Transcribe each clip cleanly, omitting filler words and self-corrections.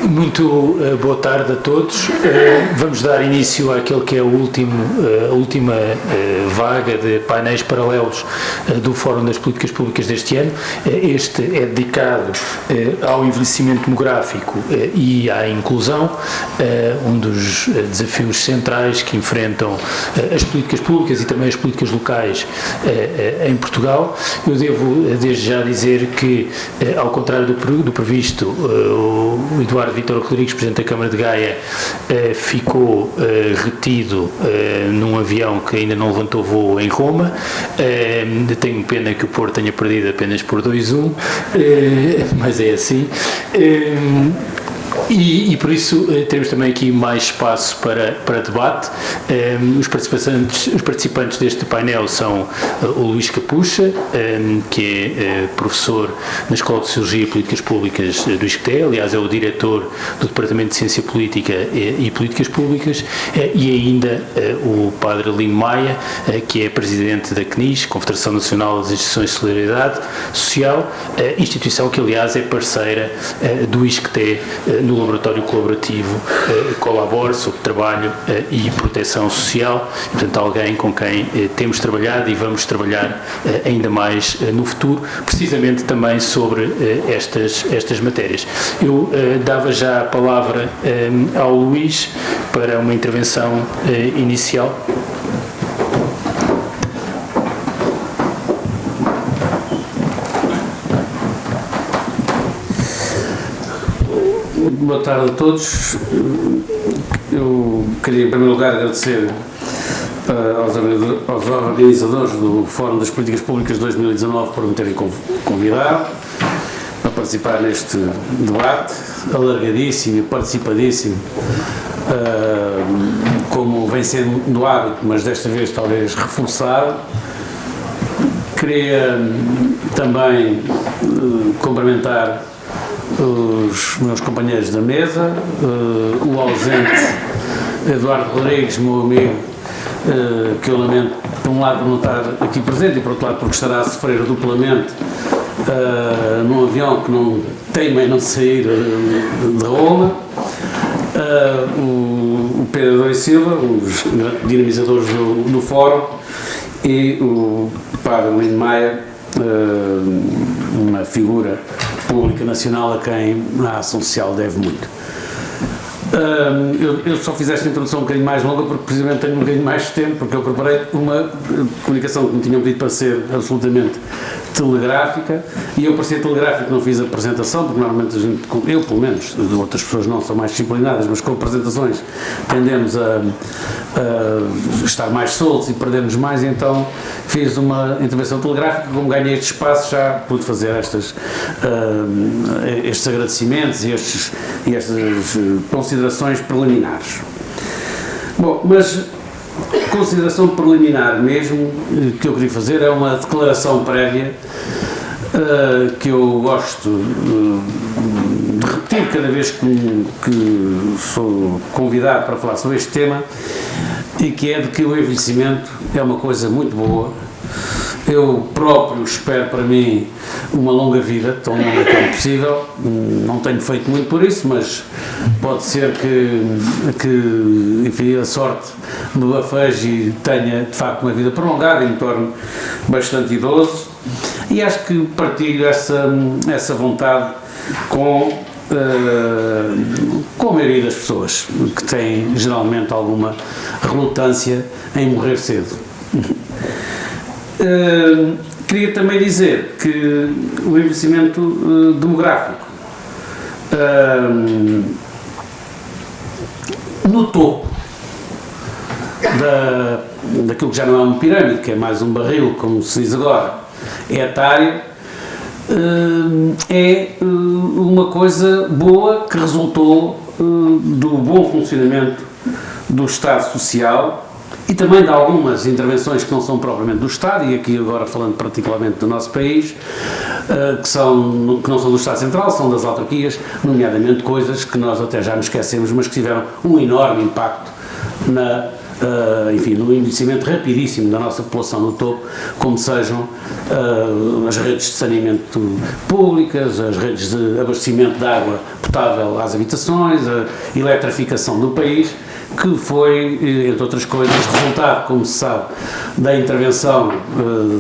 Muito boa tarde a todos. Vamos dar início àquele que é a última vaga de painéis paralelos do Fórum das Políticas Públicas deste ano. Este é dedicado ao envelhecimento demográfico e à inclusão, um dos desafios centrais que enfrentam as políticas públicas e também as políticas locais em Portugal. Eu devo desde já dizer que, ao contrário do previsto, o Eduardo Vítor Rodrigues, Presidente da Câmara de Gaia, ficou retido num avião que ainda não levantou voo em Roma. Tenho pena que o Porto tenha perdido apenas por 2-1, mas é assim. E por isso temos também aqui mais espaço para debate. Os participantes deste painel são o Luís Capucha, que é professor na Escola de Sociologia e Políticas Públicas do ISCTE, aliás é o diretor do Departamento de Ciência Política e Políticas Públicas, e ainda o Padre Lino Maia, que é presidente da CNIS, Confederação Nacional das Instituições de Solidariedade Social, instituição que aliás é parceira do ISCTE no Laboratório Colaborativo Colabor sobre Trabalho e Proteção Social, portanto alguém com quem temos trabalhado e vamos trabalhar ainda mais no futuro, precisamente também sobre estas matérias. Eu dava já a palavra ao Luís para uma intervenção inicial. Boa tarde a todos. Eu queria, em primeiro lugar, agradecer aos organizadores do Fórum das Políticas Públicas de 2019 por me terem convidado a participar neste debate alargadíssimo e participadíssimo, como vem sendo do hábito, mas desta vez talvez reforçado. Queria também cumprimentar os meus companheiros da mesa, o ausente Eduardo Rodrigues, meu amigo, que eu lamento, por um lado, por não estar aqui presente e, por outro lado, porque estará a sofrer duplamente num avião que não teima em não sair de Roma, o Pedro Adão e Silva, um dos dinamizadores do Fórum, e o Padre Lino Maia, uma figura pública nacional a quem a ação social deve muito. Eu só fiz esta introdução um bocadinho mais longa porque precisamente tenho um bocadinho mais de tempo, porque eu preparei uma comunicação que me tinham pedido para ser absolutamente telegráfica, e eu, para ser telegráfico, não fiz a apresentação, porque normalmente a gente, eu pelo menos, outras pessoas não são mais disciplinadas, mas com apresentações tendemos a estar mais soltos e perdemos mais, então fiz uma intervenção telegráfica. Como ganhei este espaço, já pude fazer estes agradecimentos e estas considerações preliminares. Bom, mas consideração preliminar mesmo que eu queria fazer é uma declaração prévia que eu gosto de repetir cada vez que sou convidado para falar sobre este tema, e que é de que o envelhecimento é uma coisa muito boa. Eu próprio espero para mim uma longa vida, tão longa quanto possível. Não tenho feito muito por isso, mas pode ser que enfim, a sorte me afeje e tenha de facto uma vida prolongada e me torne bastante idoso. E acho que partilho essa vontade com a maioria das pessoas, que têm geralmente alguma relutância em morrer cedo. Queria também dizer que o envelhecimento demográfico, no topo daquilo que já não é uma pirâmide, que é mais um barril, como se diz agora, é etário, é uma coisa boa que resultou do bom funcionamento do Estado Social e também de algumas intervenções que não são propriamente do Estado, e aqui agora falando particularmente do nosso país, que não são do Estado Central, são das autarquias, nomeadamente coisas que nós até já nos esquecemos, mas que tiveram um enorme impacto enfim, no envelhecimento rapidíssimo da nossa população no topo, como sejam as redes de saneamento públicas, as redes de abastecimento de água potável às habitações, a eletrificação do país, que foi, entre outras coisas, resultado, como se sabe, da intervenção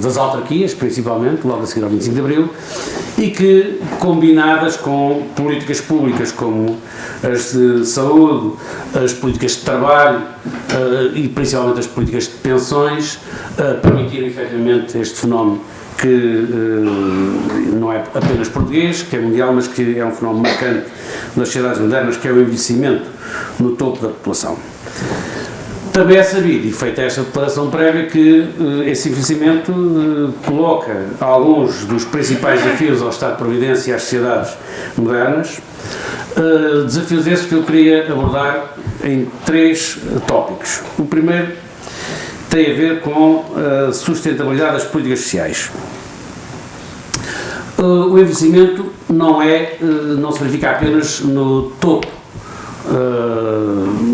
das autarquias, principalmente, logo a seguir ao 25 de Abril, e que, combinadas com políticas públicas como as de saúde, as políticas de trabalho e principalmente as políticas de pensões, permitiram efetivamente este fenómeno que não é apenas português, que é mundial, mas que é um fenómeno marcante nas sociedades modernas, que é o envelhecimento no topo da população. Também é sabido, e feita esta declaração prévia, que esse envelhecimento coloca alguns dos principais desafios ao Estado de Providência e às sociedades modernas, desafios esses que eu queria abordar em 3 tópicos. O primeiro tem a ver com a sustentabilidade das políticas sociais. O envelhecimento não se verifica apenas no topo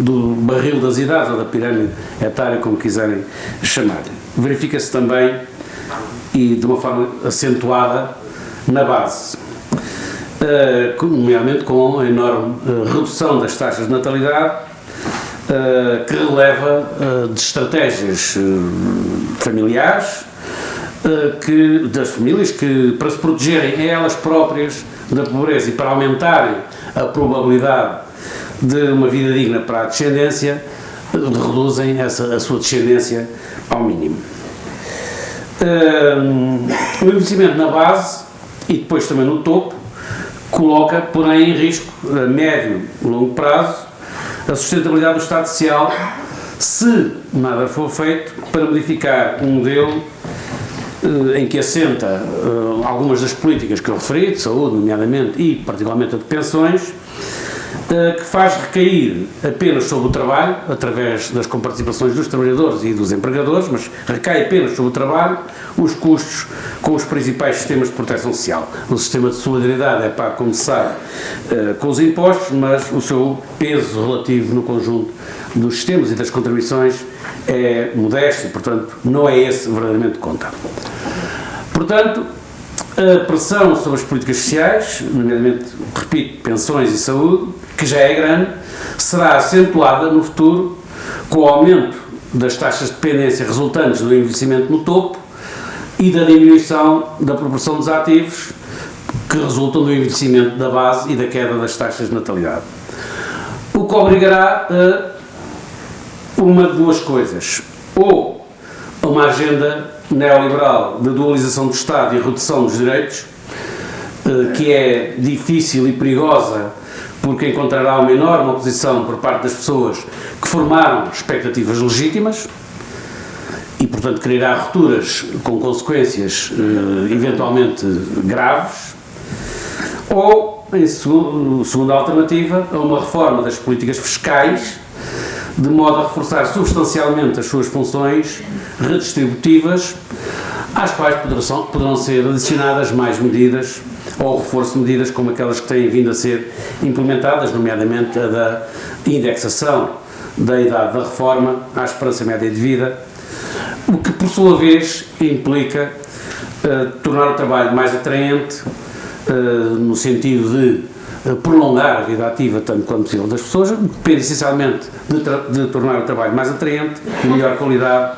do barril das idades, ou da pirâmide etária, como quiserem chamar. Verifica-se também, e de uma forma acentuada, na base, nomeadamente com a enorme redução das taxas de natalidade, que releva de estratégias familiares, das famílias que, para se protegerem a elas próprias da pobreza e para aumentarem a probabilidade de uma vida digna para a descendência, reduzem a sua descendência ao mínimo. O investimento na base e depois também no topo coloca, porém, em risco, a médio e longo prazo, a sustentabilidade do Estado Social, se nada for feito para modificar um modelo em que assenta algumas das políticas que eu referi, de saúde, nomeadamente, e particularmente a de pensões, que faz recair apenas sobre o trabalho, através das comparticipações dos trabalhadores e dos empregadores, mas recai apenas sobre o trabalho, os custos com os principais sistemas de proteção social. O sistema de solidariedade é para começar com os impostos, mas o seu peso relativo no conjunto dos sistemas e das contribuições é modesto e, portanto, não é esse verdadeiramente que conta. Portanto, a pressão sobre as políticas sociais, nomeadamente, repito, pensões e saúde, que já é grande, será acentuada no futuro com o aumento das taxas de dependência resultantes do envelhecimento no topo e da diminuição da proporção dos ativos que resultam do envelhecimento da base e da queda das taxas de natalidade. O que obrigará a uma de duas coisas: ou a uma agenda neoliberal de dualização do Estado e redução dos direitos, que é difícil e perigosa porque encontrará uma enorme oposição por parte das pessoas que formaram expectativas legítimas e, portanto, criará rupturas com consequências eventualmente graves, ou, em segunda alternativa, a uma reforma das políticas fiscais de modo a reforçar substancialmente as suas funções redistributivas, às quais poderão ser adicionadas mais medidas ou reforço de medidas como aquelas que têm vindo a ser implementadas, nomeadamente a da indexação da idade da reforma à esperança média de vida, o que por sua vez implica tornar o trabalho mais atraente, no sentido de prolongar a vida ativa tanto quanto possível das pessoas, depende essencialmente de tornar o trabalho mais atraente, de melhor qualidade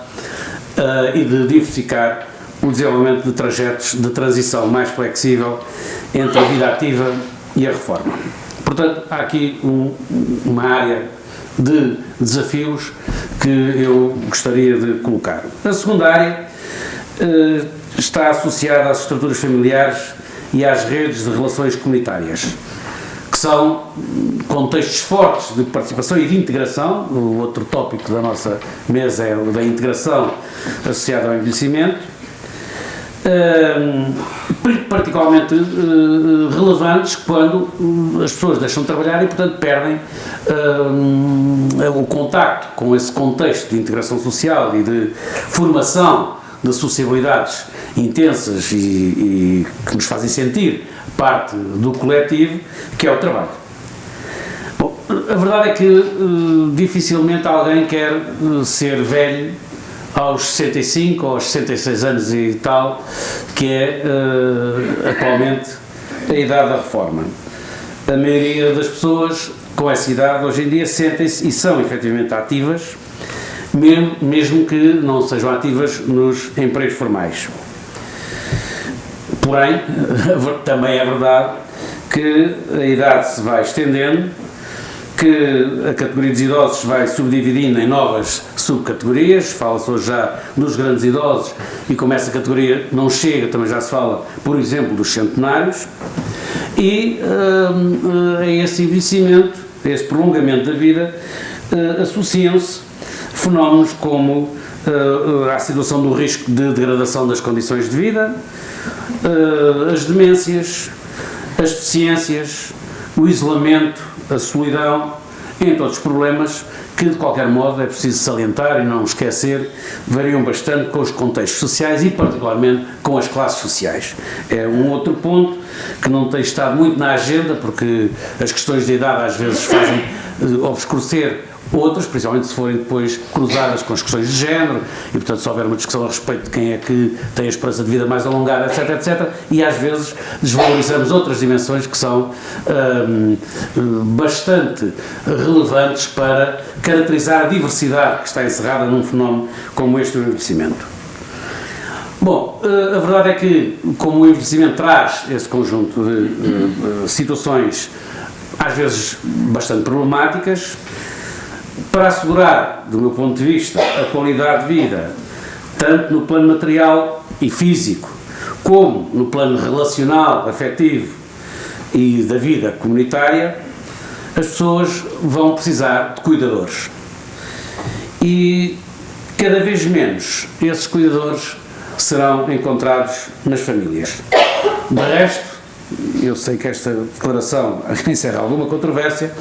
e de diversificar o desenvolvimento de trajetos de transição mais flexível entre a vida ativa e a reforma. Portanto, há aqui uma área de desafios que eu gostaria de colocar. A segunda área está associada às estruturas familiares e às redes de relações comunitárias, que são contextos fortes de participação e de integração. O outro tópico da nossa mesa é o da integração associada ao envelhecimento, particularmente relevantes quando as pessoas deixam de trabalhar e, portanto, perdem o contacto com esse contexto de integração social e de formação de sociabilidades intensas e que nos fazem sentir parte do coletivo, que é o trabalho. Bom, A verdade é que dificilmente alguém quer ser velho aos 65 ou aos 66 anos e tal, que é atualmente a idade da reforma. A maioria das pessoas com essa idade hoje em dia sentem-se e são efetivamente ativas, mesmo que não sejam ativas nos empregos formais. Porém, também é verdade que a idade se vai estendendo, que a categoria dos idosos se vai subdividindo em novas subcategorias, fala-se hoje já dos grandes idosos, e como essa categoria não chega, também já se fala, por exemplo, dos centenários, e a esse envelhecimento, a esse prolongamento da vida, associam-se fenómenos como a situação do risco de degradação das condições de vida, as demências, as deficiências, o isolamento, a solidão, entre outros problemas que, de qualquer modo, é preciso salientar e não esquecer, variam bastante com os contextos sociais e, particularmente, com as classes sociais. É um outro ponto que não tem estado muito na agenda, porque as questões de idade às vezes fazem obscurecer outras, principalmente se forem depois cruzadas com as questões de género, e portanto se houver uma discussão a respeito de quem é que tem a esperança de vida mais alongada, etc, etc, e às vezes desvalorizamos outras dimensões que são bastante relevantes para caracterizar a diversidade que está encerrada num fenómeno como este do envelhecimento. Bom, a verdade é que, como o envelhecimento traz esse conjunto de situações às vezes bastante problemáticas, para assegurar, do meu ponto de vista, a qualidade de vida, tanto no plano material e físico, como no plano relacional, afetivo e da vida comunitária, as pessoas vão precisar de cuidadores. E cada vez menos esses cuidadores serão encontrados nas famílias. De resto, eu sei que esta declaração encerra alguma controvérsia,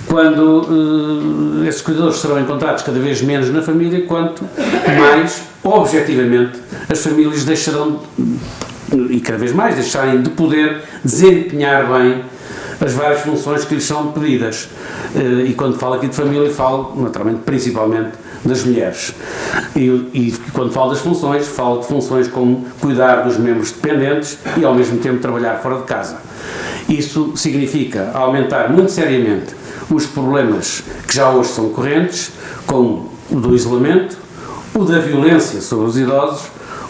quando esses cuidadores serão encontrados cada vez menos na família, quanto mais, objetivamente, as famílias deixarão, e cada vez mais, deixarem de poder desempenhar bem as várias funções que lhes são pedidas. E quando falo aqui de família, falo, naturalmente, principalmente das mulheres. E quando falo das funções, falo de funções como cuidar dos membros dependentes e, ao mesmo tempo, trabalhar fora de casa. Isso significa aumentar muito seriamente os problemas que já hoje são correntes, como o do isolamento, o da violência sobre os idosos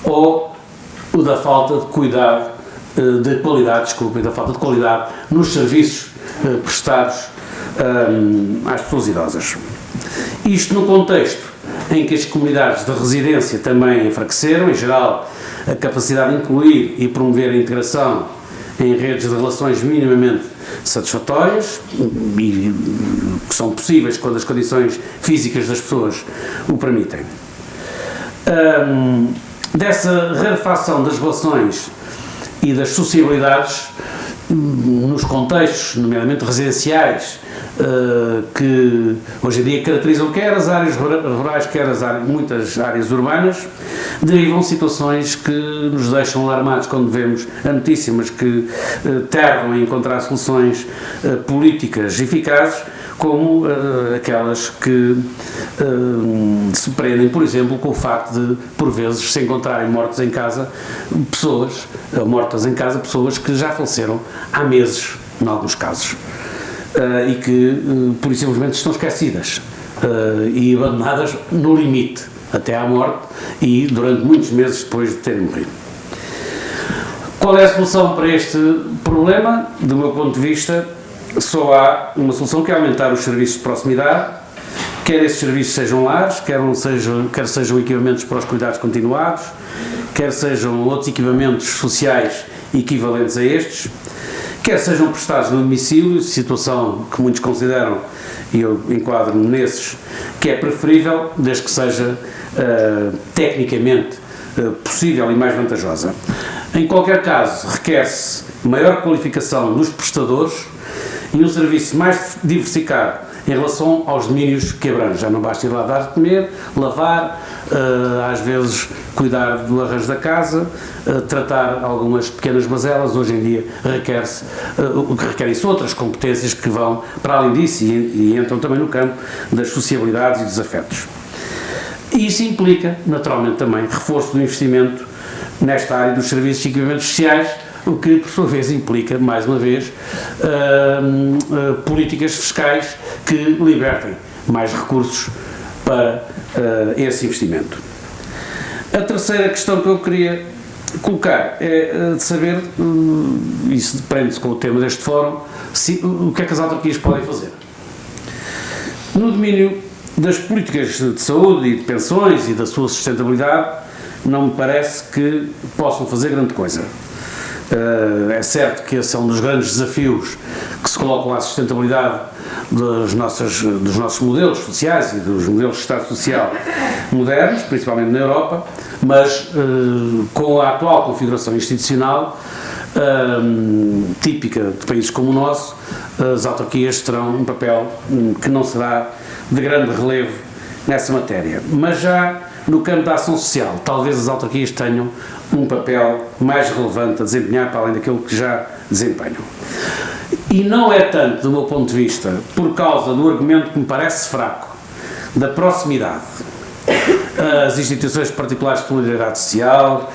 ou o da falta de cuidado, da falta de qualidade nos serviços prestados às pessoas idosas. Isto no contexto em que as comunidades de residência também enfraqueceram, em geral, a capacidade de incluir e promover a integração em redes de relações minimamente satisfatórias e que são possíveis quando as condições físicas das pessoas o permitem. Dessa rarefação das relações e das sociabilidades nos contextos, nomeadamente residenciais, que hoje em dia caracterizam quer as áreas rurais, quer muitas áreas urbanas, derivam situações que nos deixam alarmados quando vemos a notícia, mas que tardam em encontrar soluções políticas eficazes, como aquelas que se prendem, por exemplo, com o facto de, por vezes, se encontrarem mortas em casa pessoas que já faleceram há meses, em alguns casos. E que, por isso, simplesmente estão esquecidas e abandonadas no limite, até à morte e durante muitos meses depois de terem morrido. Qual é a solução para este problema? Do meu ponto de vista, só há uma solução, que é aumentar os serviços de proximidade, quer esses serviços sejam lares, quer sejam equipamentos para os cuidados continuados, quer sejam outros equipamentos sociais equivalentes a estes, quer sejam prestados no domicílio, situação que muitos consideram, e eu enquadro-me nesses, que é preferível, desde que seja tecnicamente possível e mais vantajosa. Em qualquer caso, requer-se maior qualificação dos prestadores e um serviço mais diversificado em relação aos domínios que abrange. Já não basta ir lá dar de comer, lavar, às vezes cuidar do arranjo da casa, tratar algumas pequenas mazelas. Hoje em dia requerem-se outras competências que vão para além disso e entram também no campo das sociabilidades e dos afetos. E isso implica, naturalmente, também reforço do investimento nesta área dos serviços e equipamentos sociais, o que, por sua vez, implica, mais uma vez, políticas fiscais que libertem mais recursos para esse investimento. A terceira questão que eu queria colocar é de saber, isso depende-se com o tema deste fórum, o que é que as autarquias podem fazer. No domínio das políticas de saúde e de pensões e da sua sustentabilidade, não me parece que possam fazer grande coisa. É certo que esse é um dos grandes desafios que se colocam à sustentabilidade dos nossos modelos sociais e dos modelos de Estado Social modernos, principalmente na Europa, mas com a atual configuração institucional típica de países como o nosso, as autarquias terão um papel que não será de grande relevo nessa matéria. Mas já no campo da ação social, talvez as autarquias tenham um papel mais relevante a desempenhar para além daquilo que já desempenham. E não é tanto, do meu ponto de vista, por causa do argumento que me parece fraco, da proximidade. As instituições particulares de solidariedade social,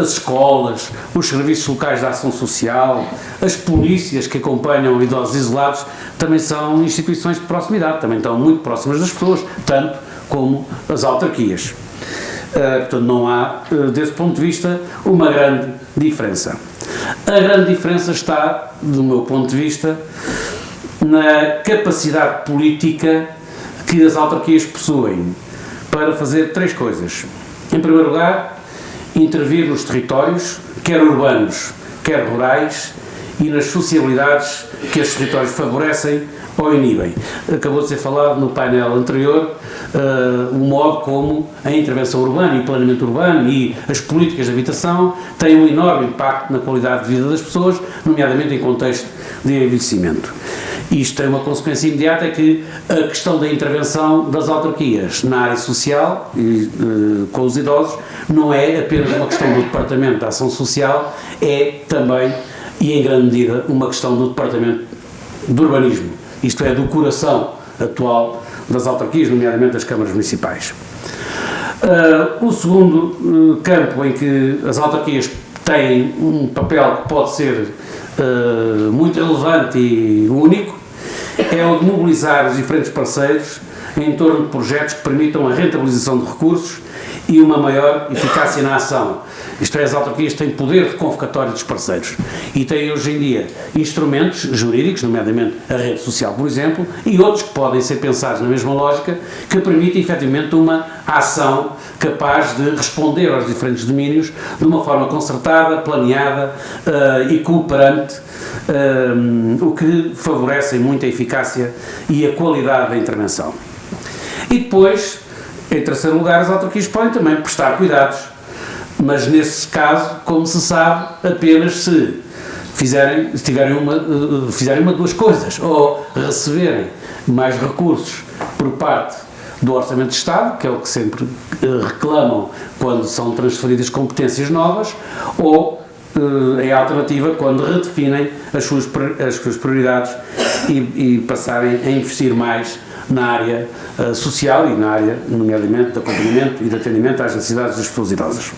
as escolas, os serviços locais de ação social, as polícias que acompanham idosos isolados, também são instituições de proximidade, também estão muito próximas das pessoas, tanto como as autarquias. Portanto, não há, desse ponto de vista, uma grande diferença. A grande diferença está, do meu ponto de vista, na capacidade política que as autarquias possuem para fazer três coisas. Em primeiro lugar, intervir nos territórios, quer urbanos, quer rurais, e nas sociabilidades que estes territórios favorecem ou inibem. Acabou de ser falado no painel anterior o modo como a intervenção urbana e o planeamento urbano e as políticas de habitação têm um enorme impacto na qualidade de vida das pessoas, nomeadamente em contexto de envelhecimento. Isto tem uma consequência imediata, é que a questão da intervenção das autarquias na área social e com os idosos não é apenas uma questão do Departamento da Ação Social, é também e em grande medida uma questão do Departamento do Urbanismo, isto é, do coração atual das autarquias, nomeadamente das câmaras municipais. O segundo campo em que as autarquias têm um papel que pode ser muito relevante e único é o de mobilizar os diferentes parceiros em torno de projetos que permitam a rentabilização de recursos e uma maior eficácia na ação. Isto é, as autarquias têm poder de convocatória dos parceiros e têm hoje em dia instrumentos jurídicos, nomeadamente a rede social, por exemplo, e outros que podem ser pensados na mesma lógica, que permitem efetivamente uma ação capaz de responder aos diferentes domínios de uma forma concertada, planeada e cooperante, o que favorece muito a eficácia e a qualidade da intervenção. E depois, em terceiro lugar, as autarquias podem também prestar cuidados, mas nesse caso, como se sabe, apenas se fizerem uma de duas coisas, ou receberem mais recursos por parte do Orçamento de Estado, que é o que sempre reclamam quando são transferidas competências novas, ou em alternativa, quando redefinem as suas prioridades e passarem a investir mais na área social e na área, nomeadamente, de acompanhamento e de atendimento às necessidades das pessoas idosas.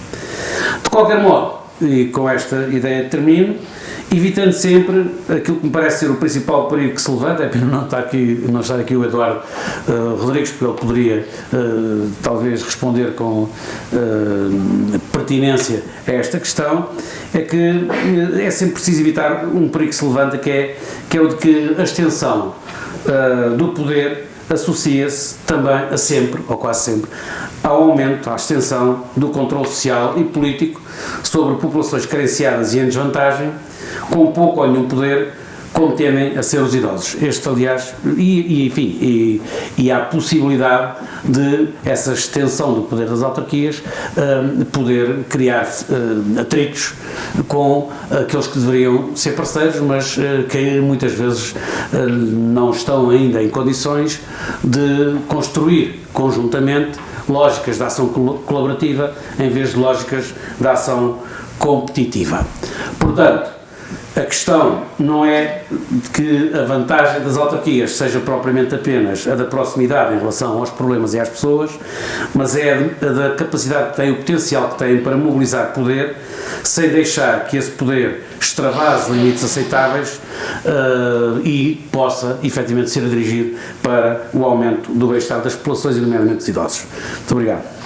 De qualquer modo, e com esta ideia termino, evitando sempre aquilo que me parece ser o principal perigo que se levanta, é pena não estar aqui o Eduardo Rodrigues, porque ele poderia talvez responder com pertinência a esta questão, é que é sempre preciso evitar um perigo que se levanta, que é o de que a extensão do poder associa-se também sempre, ou quase sempre, ao aumento, à extensão do controle social e político sobre populações carenciadas e em desvantagem, com pouco ou nenhum poder, como temem a ser os idosos. Este, aliás, e há a possibilidade de essa extensão do poder das autarquias poder criar atritos com aqueles que deveriam ser parceiros, mas que muitas vezes não estão ainda em condições de construir conjuntamente lógicas de ação colaborativa em vez de lógicas de ação competitiva. Portanto, a questão não é que a vantagem das autarquias seja propriamente apenas a da proximidade em relação aos problemas e às pessoas, mas é a da capacidade que têm, o potencial que têm para mobilizar poder, sem deixar que esse poder extravase limites aceitáveis e possa efetivamente ser dirigido para o aumento do bem-estar das populações e nomeadamente dos idosos. Muito obrigado.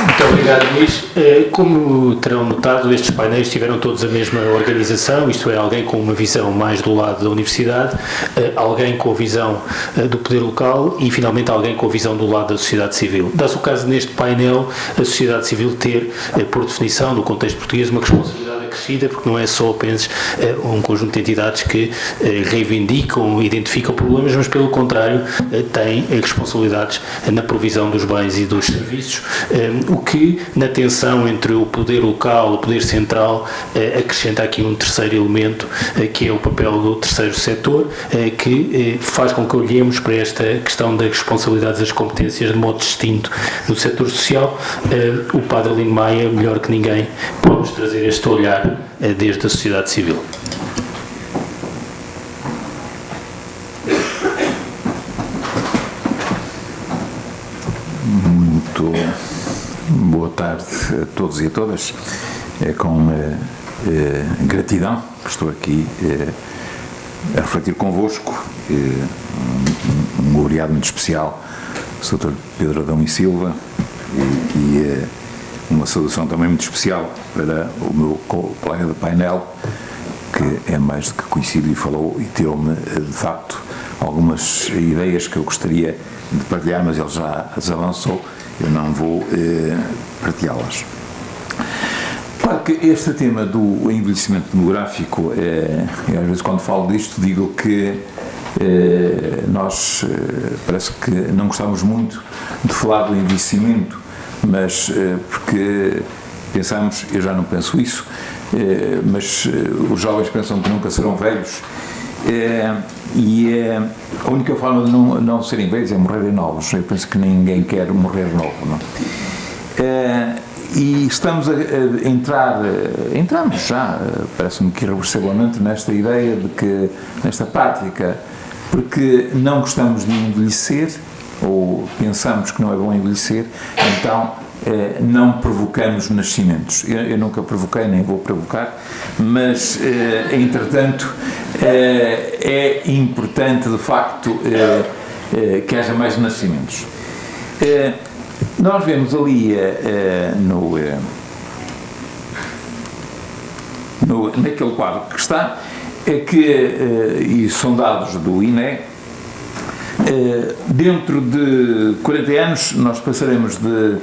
Muito obrigado, Luís. Como terão notado, estes painéis tiveram todos a mesma organização, isto é, alguém com uma visão mais do lado da universidade, alguém com a visão do poder local e, finalmente, alguém com a visão do lado da sociedade civil. Dá-se o caso, neste painel, a sociedade civil ter, por definição, no contexto português, uma responsabilidade acrescida, porque não é só apenas um conjunto de entidades que reivindicam, identificam problemas, mas, pelo contrário, têm responsabilidades na provisão dos bens e dos serviços, o que, na tensão entre o poder local, o poder central, acrescenta aqui um terceiro elemento, que é o papel do terceiro setor, que faz com que olhemos para esta questão das responsabilidades e das competências de modo distinto no setor social. O Padre Lino Maia, melhor que ninguém, pode-nos trazer este olhar desde a sociedade civil. Muito boa tarde a todos e a todas. É com gratidão que estou aqui a refletir convosco. Um gloriado muito especial, o Dr. Pedro Adão e Silva, e uma saudação também muito especial para o meu colega de painel, que é mais do que conhecido e falou e tirou-me, de facto, algumas ideias que eu gostaria de partilhar, mas ele já as avançou, eu não vou partilhá-las. Claro que este tema do envelhecimento demográfico, às vezes quando falo disto digo que nós parece que não gostamos muito de falar do envelhecimento, mas porque pensamos, eu já não penso isso, mas os jovens pensam que nunca serão velhos, e a única forma de não serem velhos é morrerem novos. Eu penso que ninguém quer morrer novo, não? E estamos a entramos já, parece-me que irreversivelmente, nesta ideia de que, nesta prática, porque não gostamos de envelhecer, ou pensamos que não é bom envelhecer, então não provocamos nascimentos. Eu nunca provoquei, nem vou provocar, mas, entretanto, é importante, de facto, que haja mais nascimentos. Nós vemos ali naquele quadro que está, e são dados do INE, dentro de 40 anos nós passaremos de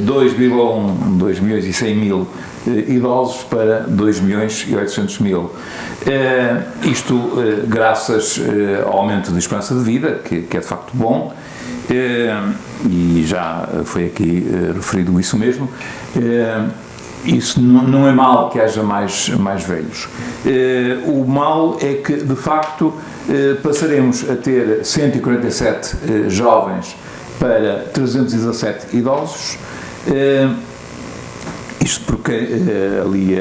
2,1 milhões e 100 mil idosos para 2 milhões e 800 mil. Isto graças ao aumento da esperança de vida, que é de facto bom, e já foi aqui referido isso mesmo. Isso não é mal que haja mais velhos. O mal é que, de facto, passaremos a ter 147 jovens para 317 idosos. Isto porque ali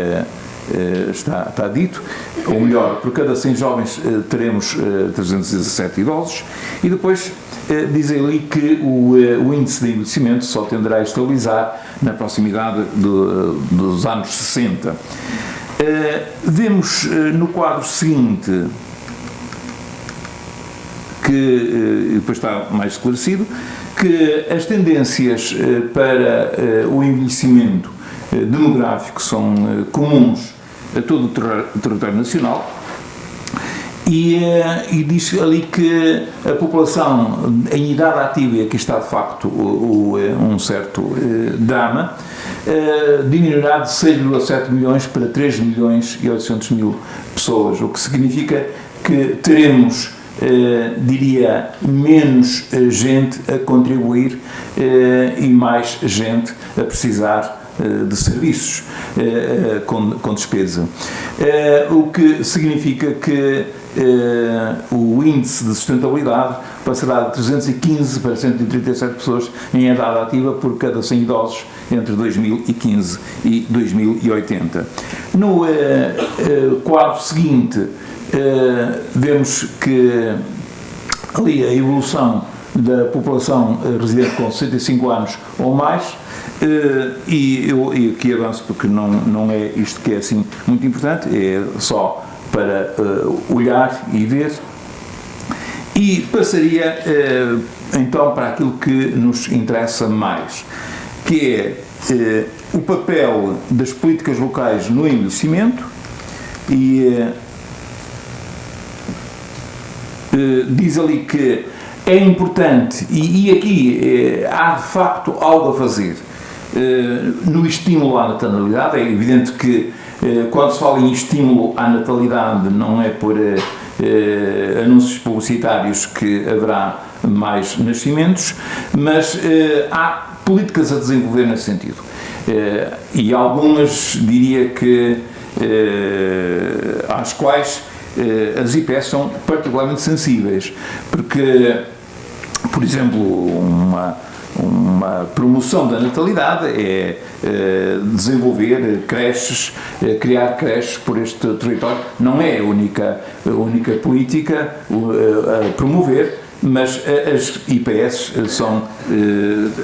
está dito, ou melhor, por cada 100 jovens teremos 317 idosos, e depois diz ali que o índice de envelhecimento só tenderá a estabilizar na proximidade dos anos 60. Vemos no quadro seguinte, que depois está mais esclarecido, que as tendências para o envelhecimento demográfico são comuns a todo o território nacional. E diz ali que a população em idade ativa, e aqui está de facto um certo drama, diminuirá de 6,7 milhões para 3 milhões e 800 mil pessoas, o que significa que teremos, diria, menos gente a contribuir e mais gente a precisar de serviços com despesa, o que significa que o índice de sustentabilidade passará de 315 para 137 pessoas em idade ativa por cada 100 idosos entre 2015 e 2080. No quadro seguinte, vemos que ali a evolução da população residente com 65 anos ou mais, e eu aqui avanço porque não é isto que é assim muito importante, é só para olhar e ver, e passaria então para aquilo que nos interessa mais, que é o papel das políticas locais no envelhecimento, e diz ali que é importante, e aqui há de facto algo a fazer no estímulo à natalidade. É evidente que quando se fala em estímulo à natalidade não é por anúncios publicitários que haverá mais nascimentos, mas há políticas a desenvolver nesse sentido, e algumas diria que às quais as IPS são particularmente sensíveis, porque, por exemplo, uma promoção da natalidade é desenvolver creches, criar creches por este território. Não é a única política a promover, mas as IPS são,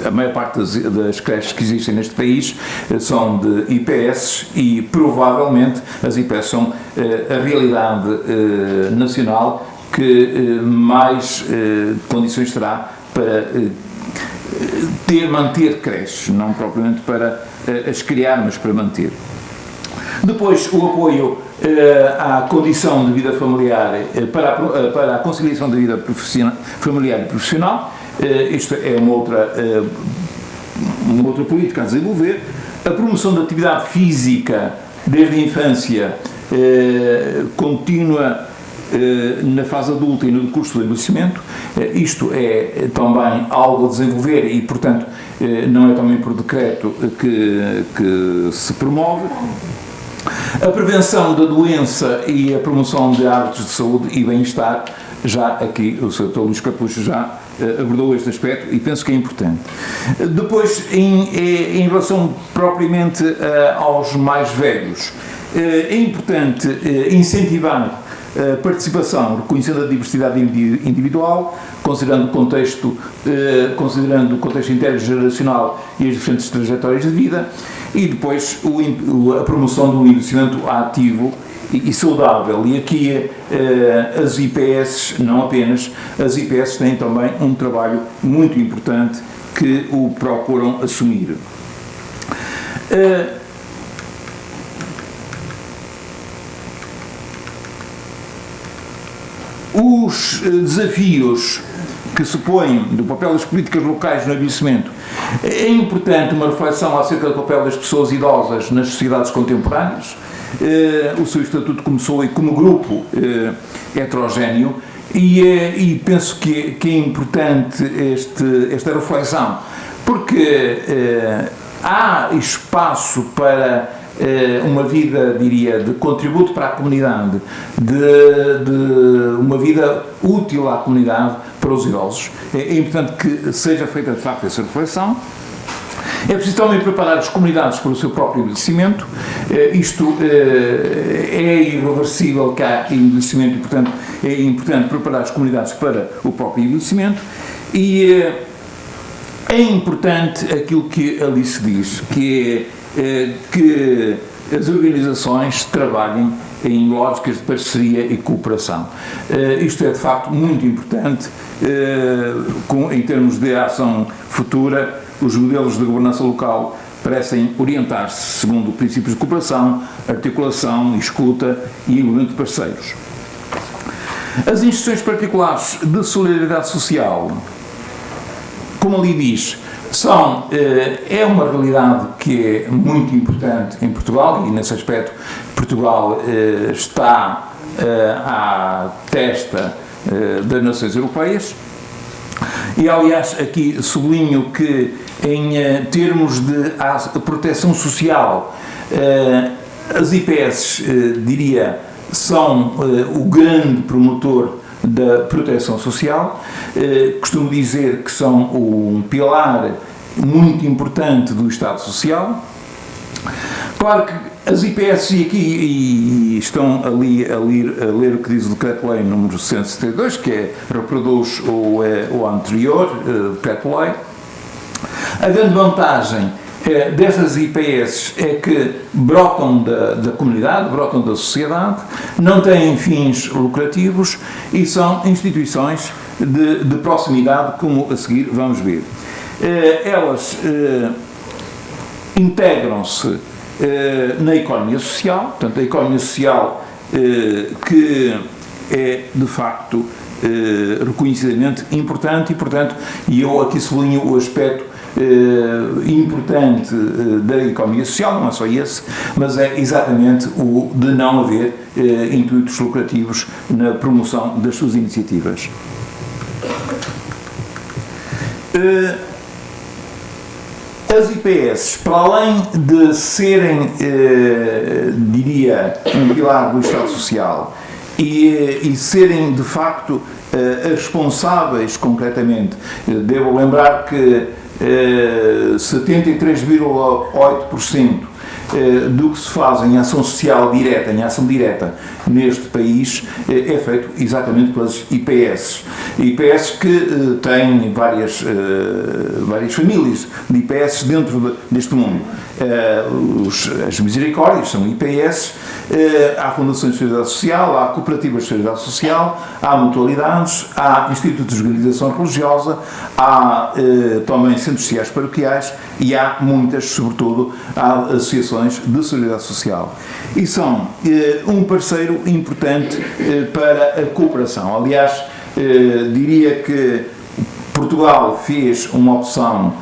a maior parte das creches que existem neste país são de IPS, e provavelmente as IPS são a realidade nacional que mais condições terá para manter creches, não propriamente para as criar, mas para manter. Depois, o apoio à condição de vida familiar, para a conciliação da vida familiar e profissional. Isto é uma outra política a desenvolver. A promoção da atividade física desde a infância contínua na fase adulta e no decurso do envelhecimento. Isto é também algo a desenvolver e, portanto, não é também por decreto que se promove. A prevenção da doença e a promoção de hábitos de saúde e bem-estar, já aqui o Sr. Luís Capucho já abordou este aspecto e penso que é importante. Depois, em relação propriamente aos mais velhos, é importante incentivar a participação, reconhecendo a diversidade individual, considerando o contexto intergeracional e as diferentes trajetórias de vida, e depois a promoção do envelhecimento ativo e saudável. E aqui as IPS, não apenas, as IPS têm também um trabalho muito importante que o procuram assumir. Os desafios que se põem do papel das políticas locais no envelhecimento, é importante uma reflexão acerca do papel das pessoas idosas nas sociedades contemporâneas. O seu estatuto começou aí como grupo heterogéneo, e penso que é importante esta reflexão, porque há espaço para uma vida, diria, de contributo para a comunidade, de uma vida útil à comunidade para os idosos. É importante que seja feita de facto essa reflexão. É preciso também preparar as comunidades para o seu próprio envelhecimento. Isto é irreversível que há envelhecimento, e portanto é importante preparar as comunidades para o próprio envelhecimento. E é importante aquilo que ali se diz, que as organizações trabalhem em lógicas de parceria e cooperação. Isto é de facto muito importante em termos de ação futura. Os modelos de governança local parecem orientar-se segundo princípios de cooperação, articulação, escuta e envolvimento de parceiros. As instituições particulares de solidariedade social, como ali diz, é uma realidade que é muito importante em Portugal, e nesse aspecto Portugal está à testa das nações europeias. E aliás aqui sublinho que em termos de proteção social, as IPS, diria, são o grande promotor da proteção social. Costumo dizer que são um pilar muito importante do Estado Social. Claro que as IPS, e estão ali a ler o que diz o Decreto-Lei número 172, que reproduz o anterior Decreto-Lei. A grande vantagem destas IPS é que brotam da comunidade, brotam da sociedade, não têm fins lucrativos e são instituições de proximidade, como a seguir vamos ver. Elas integram-se na economia social, portanto, a economia social que é, de facto, reconhecidamente importante e eu aqui sublinho o aspecto importante da economia social, não é só esse, mas é exatamente o de não haver intuitos lucrativos na promoção das suas iniciativas. As IPS, para além de serem, diria, um pilar do Estado Social e serem, de facto, responsáveis, concretamente, devo lembrar que 73,8% do que se faz em ação social direta, em ação direta neste país, é feito exatamente pelas IPS. IPS que têm várias famílias de IPS dentro deste mundo. As Misericórdias são IPS, há fundações de solidariedade social, há cooperativas de solidariedade social, há mutualidades, há institutos de organização religiosa, há também centros sociais paroquiais e há muitas, sobretudo, há associações de solidariedade social. E são um parceiro importante para a cooperação. Aliás, diria que Portugal fez uma opção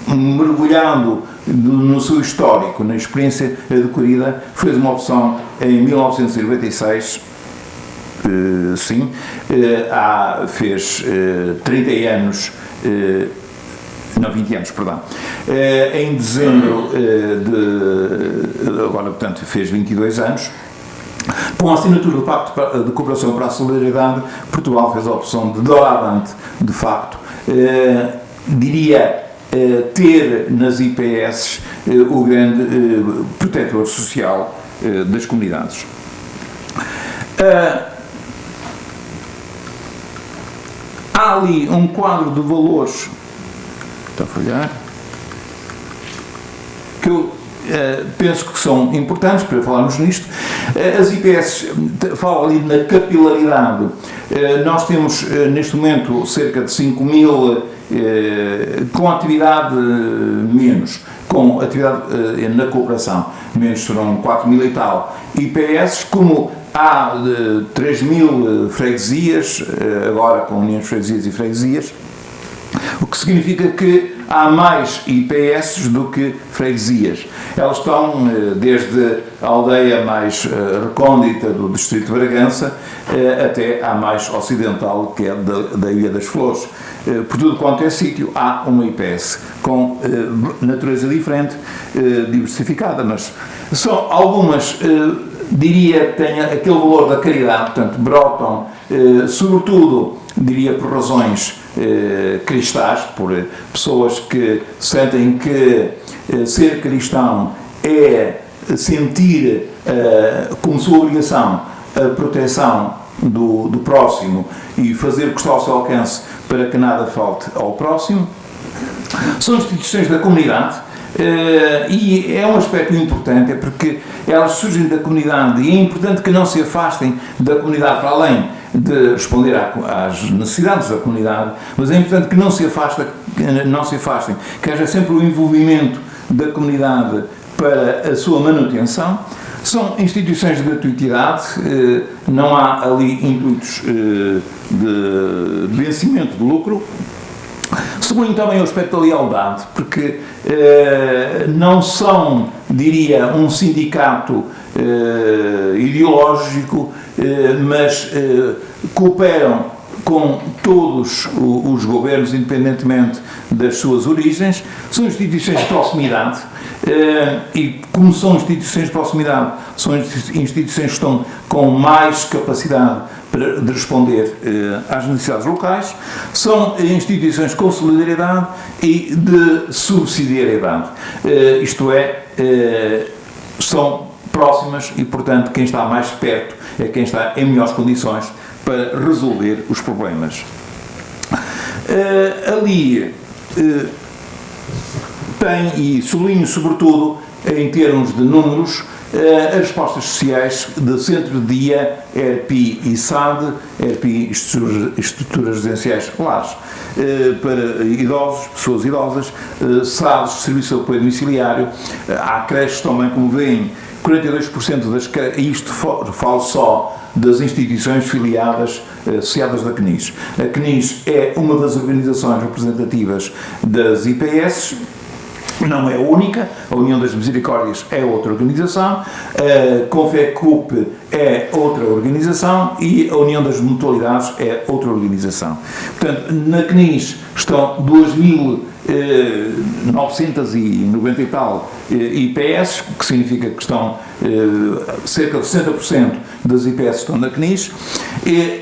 mergulhando no seu histórico, na experiência adquirida, fez uma opção em 1996, fez 30 anos, não, 20 anos, perdão, em dezembro agora, portanto, fez 22 anos. Com a assinatura do Pacto de Cooperação para a Solidariedade, Portugal fez a opção de doravante, de facto, diria, ter nas IPS o grande protetor social das comunidades. Há ali um quadro de valores, está a falhar, que eu penso que são importantes para falarmos nisto. As IPS falam ali na capilaridade. Nós temos neste momento cerca de 5.000 com atividade menos, com atividade na cooperação, menos serão 4.000 e tal. IPS, como há 3.000 freguesias, agora com uniões de freguesias e freguesias, o que significa que há mais IPS do que freguesias. Elas estão desde a aldeia mais recôndita do distrito de Bragança até à mais ocidental, que é da Ilha das Flores. Por tudo quanto é sítio, há uma IPS com natureza diferente, diversificada, mas são algumas, diria, que têm aquele valor da caridade, portanto, brotam, sobretudo, diria, por razões cristãs, por pessoas que sentem que ser cristão é sentir como sua obrigação a proteção do próximo e fazer o que está ao seu alcance para que nada falte ao próximo. São instituições da comunidade e é um aspecto importante, é porque elas surgem da comunidade e é importante que não se afastem da comunidade para além de responder às necessidades da comunidade, mas é importante que não se afastem, que haja sempre o envolvimento da comunidade para a sua manutenção. São instituições de gratuitidade, não há ali intuitos de vencimento de lucro. Segundo também o aspecto da lealdade, porque não são, diria, um sindicato ideológico, mas cooperam com todos os governos, independentemente das suas origens. São instituições de proximidade E como são instituições de proximidade, são instituições que estão com mais capacidade de responder às necessidades locais, são instituições com solidariedade e de subsidiariedade, isto é, são próximas e, portanto, quem está mais perto é quem está em melhores condições para resolver os problemas. Ali tem, e sublinho sobretudo em termos de números, as respostas sociais de centro de dia, ERPI e SAD, ERPI, estruturas residenciais lares, para idosos, pessoas idosas, SADs, Serviço de Apoio Domiciliário, há creches também, como veem, 42% das creches, isto falo só das instituições filiadas, associadas da CNIS. A CNIS é uma das organizações representativas das IPS, não é a única, a União das Misericórdias é outra organização, a Confecup é outra organização e a União das Mutualidades é outra organização. Portanto, na CNIS estão 2.990 e tal IPS, que significa que estão cerca de 60% das IPS estão na CNIS.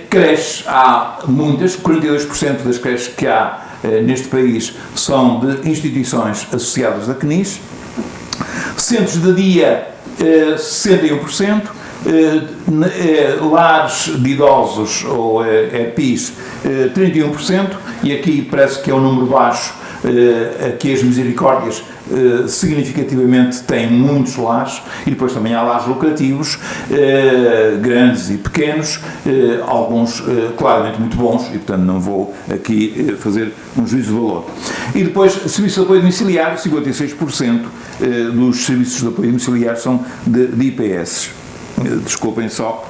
Creches há muitas, 42% das creches que há neste país são de instituições associadas da CNIS, centros de dia 61%, lares de idosos ou EPIs 31%, e aqui parece que é um número baixo, aqui as misericórdias significativamente têm muitos lares, e depois também há lares lucrativos, grandes e pequenos, alguns claramente muito bons, e portanto não vou aqui fazer um juízo de valor. E depois, serviço de apoio domiciliário, 56% dos serviços de apoio domiciliário são de IPS. Desculpem só.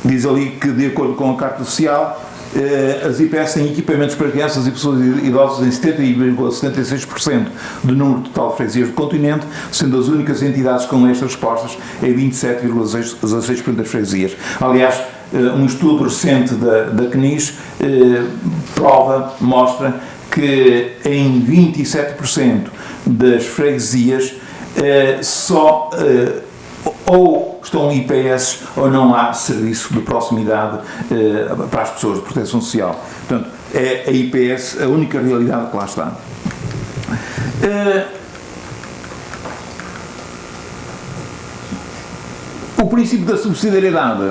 Diz ali que, de acordo com a Carta Social, as IPS têm equipamentos para crianças e pessoas idosas em 70,76% do número total de freguesias do continente, sendo as únicas entidades com estas respostas em 27,16% das freguesias. Aliás, um estudo recente da CNIS mostra que em 27% das freguesias só ou estão IPS ou não há serviço de proximidade para as pessoas de proteção social. Portanto, é a IPS a única realidade que lá está. O princípio da subsidiariedade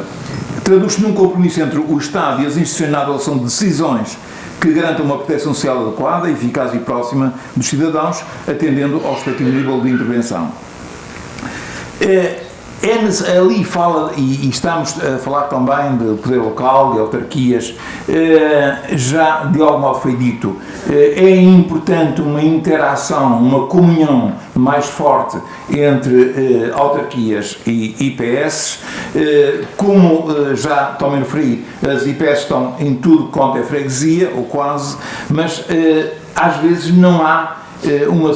traduz-se num compromisso entre o Estado e as instituições na adoção de decisões que garantam uma proteção social adequada, eficaz e próxima dos cidadãos, atendendo ao respectivo nível de intervenção. Ali fala, e estamos a falar também de poder local, de autarquias, já de algum modo foi dito, é importante uma interação, uma comunhão mais forte entre autarquias e IPS, como já também referi, as IPS estão em tudo quanto é freguesia, ou quase, mas às vezes não há uma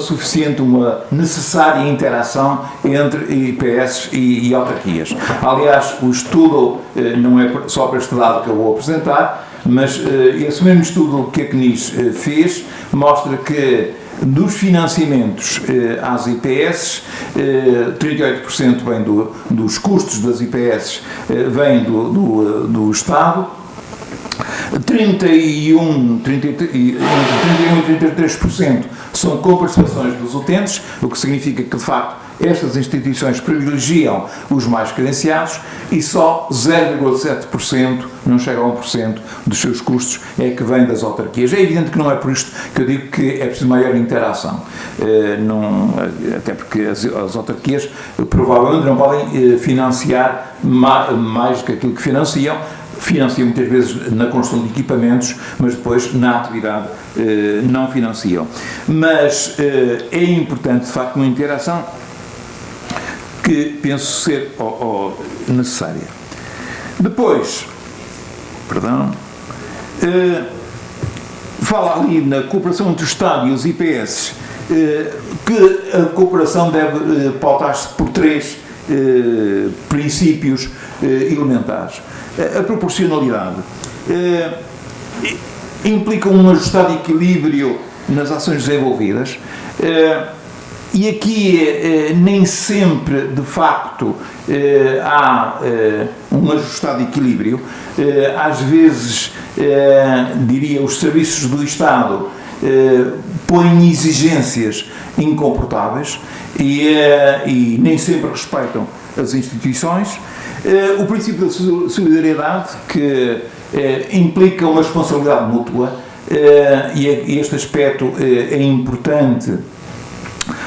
necessária interação entre IPS e autarquias. Aliás, o estudo não é só para este dado que eu vou apresentar, mas esse mesmo estudo que a CNIS fez mostra que dos financiamentos às IPS, 38% vem dos custos das IPS, vem do Estado, 31 e 33% são com participações dos utentes, o que significa que, de facto, estas instituições privilegiam os mais carenciados, e só 0,7%, não chega a 1% dos seus custos é que vem das autarquias. É evidente que não é por isto que eu digo que é preciso maior interação, até porque as autarquias provavelmente não podem financiar mais do que aquilo que financiam muitas vezes na construção de equipamentos, mas depois na atividade não financiam. Mas é importante, de facto, uma interação que penso ser necessária. Depois, fala ali na cooperação entre o Estado e os IPS, que a cooperação deve pautar-se por 3 princípios elementares. A proporcionalidade. implicam um ajustado equilíbrio nas ações desenvolvidas, e aqui nem sempre, de facto, há um ajustado equilíbrio. Às vezes, diria, os serviços do Estado põem exigências incomportáveis e nem sempre respeitam as instituições. O princípio da solidariedade, que implica uma responsabilidade mútua, e este aspecto é importante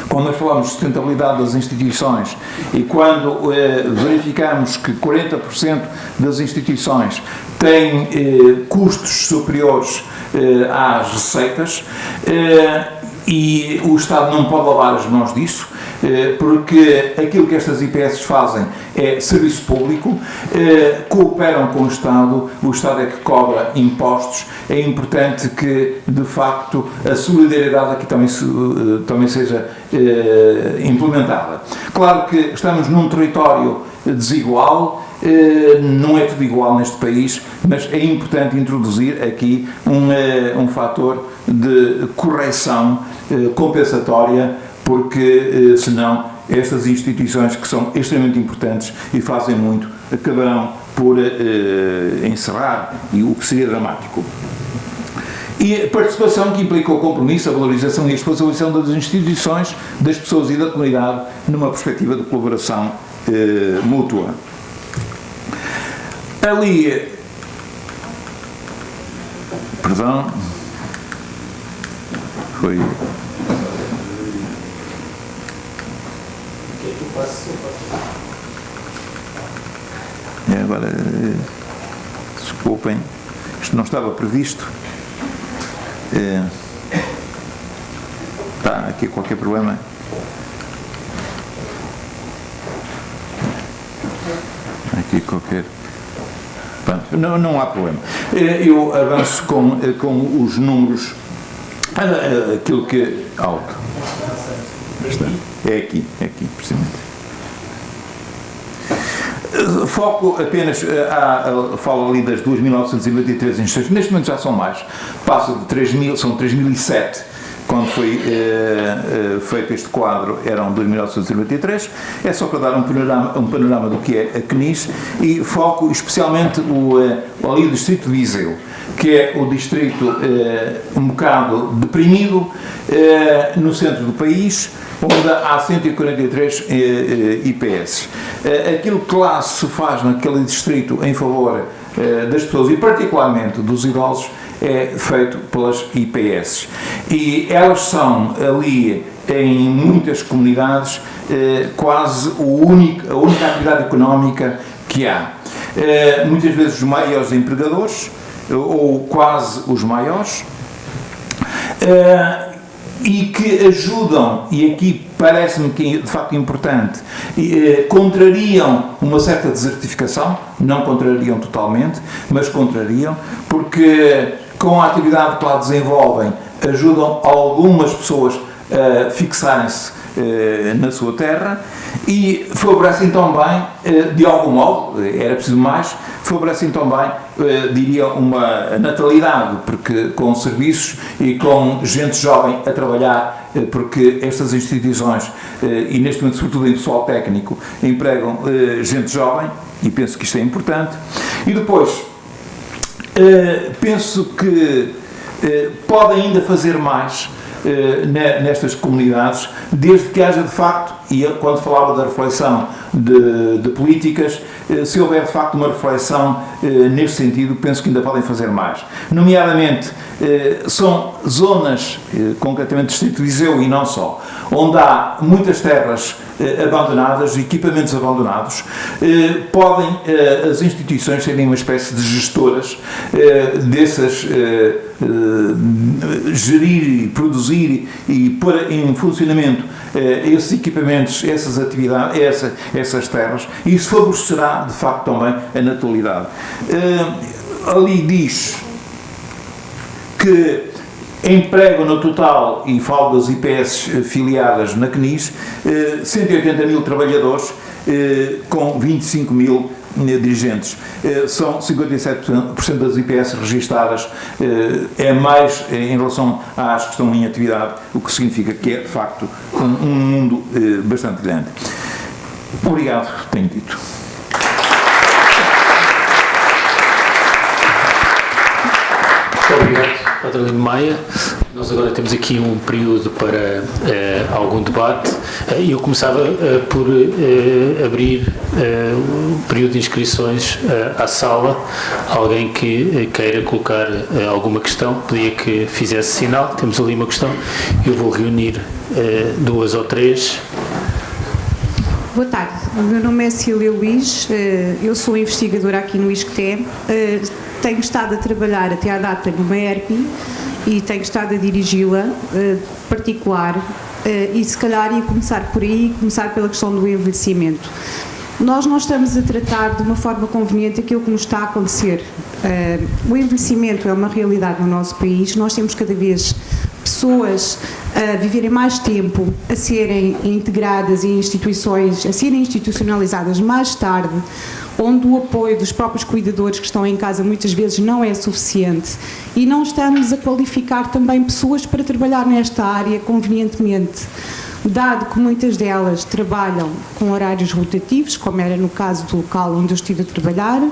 quando nós falamos de sustentabilidade das instituições e quando verificamos que 40% das instituições têm custos superiores às receitas, e o Estado não pode lavar as mãos disso, porque aquilo que estas IPS fazem é serviço público, cooperam com o Estado é que cobra impostos. É importante que, de facto, a solidariedade aqui também seja implementada. Claro que estamos num território desigual, não é tudo igual neste país, mas é importante introduzir aqui um fator de correção compensatória, porque senão estas instituições, que são extremamente importantes e fazem muito, acabarão por encerrar, e o que seria dramático. E a participação, que implica o compromisso, a valorização e a responsabilização das instituições, das pessoas e da comunidade numa perspectiva de colaboração mútua. Ali, perdão, foi... Agora, desculpem, isto não estava previsto. Está aqui qualquer problema. Aqui qualquer... Pronto, não há problema. Eu avanço com os números. Aquilo que... Alto. É aqui, precisamente. Foco apenas, falo ali das 2.993 instituições, neste momento já são mais, passa de 3.000, são 3.007, quando foi feito este quadro eram 2.993, é só para dar um panorama do que é a CNIS, e foco especialmente ali o distrito de Viseu, que é o distrito um bocado deprimido, no centro do país, onde há 143 IPS. Aquilo que lá se faz naquele distrito em favor das pessoas e particularmente dos idosos é feito pelas IPS. E elas são ali, em muitas comunidades, quase a única atividade económica que há. Muitas vezes os maiores empregadores, ou quase os maiores, e que ajudam, e aqui parece-me que de facto importante, contrariam uma certa desertificação, não contrariam totalmente, mas contrariam, porque com a atividade que lá desenvolvem ajudam algumas pessoas a fixarem-se na sua terra e favorecem também, de algum modo, era preciso mais, favorecem também, diria, uma natalidade, porque com serviços e com gente jovem a trabalhar, porque estas instituições, e neste momento sobretudo em pessoal técnico, empregam gente jovem, e penso que isto é importante. E depois, penso que podem ainda fazer mais nestas comunidades, desde que haja de facto, e quando falava da reflexão de políticas, se houver de facto uma reflexão neste sentido, penso que ainda podem fazer mais. Nomeadamente, são zonas, concretamente distrito de Viseu e não só, onde há muitas terras abandonadas, equipamentos abandonados, podem as instituições serem uma espécie de gestoras dessas, gerir, produzir e pôr em funcionamento esses equipamentos, essas atividades, essas terras, e isso favorecerá de facto também a natalidade. Ali diz que empregam no total, e falo das IPS filiadas na CNIS, 180 mil trabalhadores, com 25 mil dirigentes. São 57% das IPS registadas, é mais em relação às que estão em atividade, o que significa que é, de facto, um mundo bastante grande. Obrigado, tenho dito. Muito obrigado, Padre Lino Maia. Nós agora temos aqui um período para algum debate e eu começava por abrir o período de inscrições à sala. Alguém que queira colocar alguma questão, pedia que fizesse sinal. Temos ali uma questão. Eu vou reunir 2 ou 3. Boa tarde, o meu nome é Cília Luís, eu sou investigadora aqui no ISCTE, tenho estado a trabalhar até à data numa ERPI e tenho estado a dirigi-la particular e se calhar ia começar por aí, começar pela questão do envelhecimento. Nós não estamos a tratar de uma forma conveniente aquilo que nos está a acontecer. O envelhecimento é uma realidade no nosso país, nós temos cada vez pessoas a viverem mais tempo, a serem integradas em instituições, a serem institucionalizadas mais tarde, onde o apoio dos próprios cuidadores que estão em casa muitas vezes não é suficiente e não estamos a qualificar também pessoas para trabalhar nesta área convenientemente, dado que muitas delas trabalham com horários rotativos, como era no caso do local onde eu estive a trabalhar,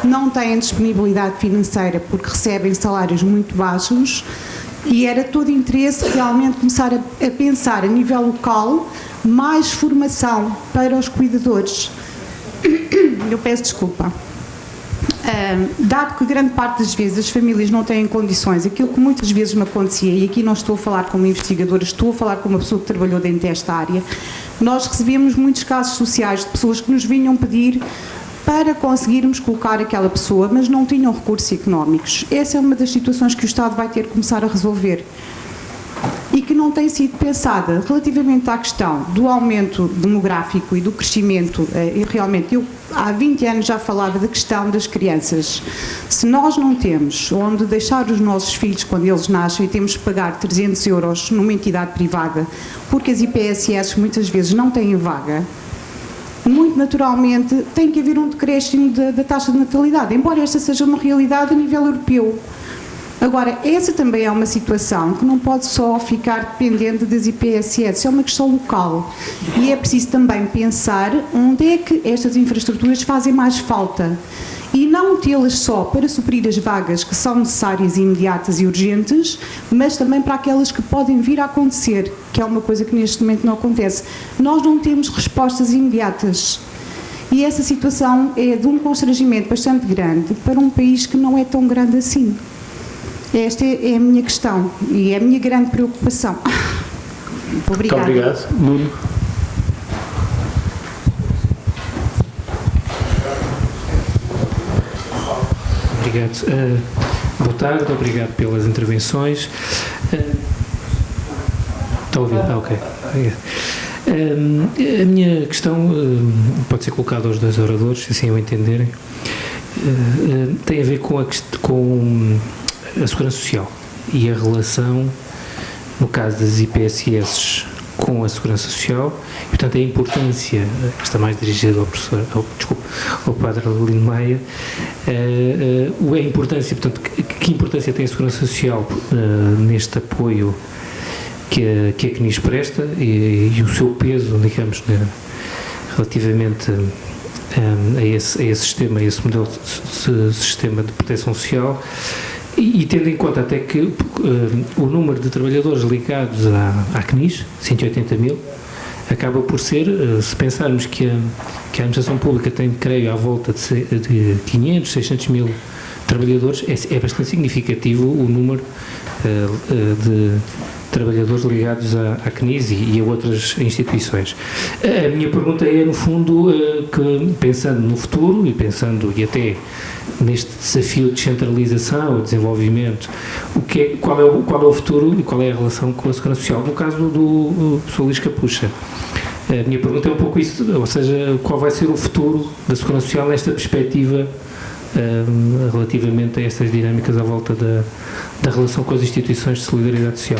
não têm disponibilidade financeira porque recebem salários muito baixos. E era todo interesse realmente começar a pensar a nível local mais formação para os cuidadores. Eu peço desculpa. Dado que grande parte das vezes as famílias não têm condições, aquilo que muitas vezes me acontecia, e aqui não estou a falar como investigadora, estou a falar como uma pessoa que trabalhou dentro desta área, nós recebemos muitos casos sociais de pessoas que nos vinham pedir para conseguirmos colocar aquela pessoa, mas não tinham recursos económicos. Essa é uma das situações que o Estado vai ter que começar a resolver e que não tem sido pensada relativamente à questão do aumento demográfico e do crescimento. E realmente, eu há 20 anos já falava da questão das crianças. Se nós não temos onde deixar os nossos filhos quando eles nascem e temos que pagar 300 euros numa entidade privada, porque as IPSS muitas vezes não têm vaga, muito naturalmente tem que haver um decréscimo da taxa de natalidade, embora esta seja uma realidade a nível europeu. Agora, essa também é uma situação que não pode só ficar dependente das IPSS, é uma questão local. E é preciso também pensar onde é que estas infraestruturas fazem mais falta. E não tê-las só para suprir as vagas que são necessárias, imediatas e urgentes, mas também para aquelas que podem vir a acontecer, que é uma coisa que neste momento não acontece. Nós não temos respostas imediatas. E essa situação é de um constrangimento bastante grande para um país que não é tão grande assim. Esta é a minha questão e é a minha grande preocupação. Obrigada. Muito obrigado. Nuno. Obrigado. Boa tarde, obrigado pelas intervenções. Está a ouvir? Ok. A minha questão pode ser colocada aos 2 oradores, se assim o entenderem. Tem a ver com a segurança social e a relação, no caso das IPSS, com a segurança social, e, portanto, a importância, que está mais dirigida ao Padre Lino Maia, a importância, portanto, que importância tem a segurança social neste apoio que a CNIS presta e o seu peso, digamos, relativamente a esse sistema, a esse modelo de sistema de proteção social, e tendo em conta até que o número de trabalhadores ligados à CNIS, 180 mil, acaba por ser, se pensarmos que a administração pública tem, creio, à volta de 500, 600 mil trabalhadores, é bastante significativo o número de trabalhadores ligados à CNIS e a outras instituições. A minha pergunta é, no fundo, que pensando no futuro e até neste desafio de descentralização ou desenvolvimento, qual é o futuro e qual é a relação com a segurança social? No caso do Sr. Luís Capucha, a minha pergunta é um pouco isso, ou seja, qual vai ser o futuro da segurança social nesta perspectiva relativamente a estas dinâmicas à volta da relação com as instituições de solidariedade social?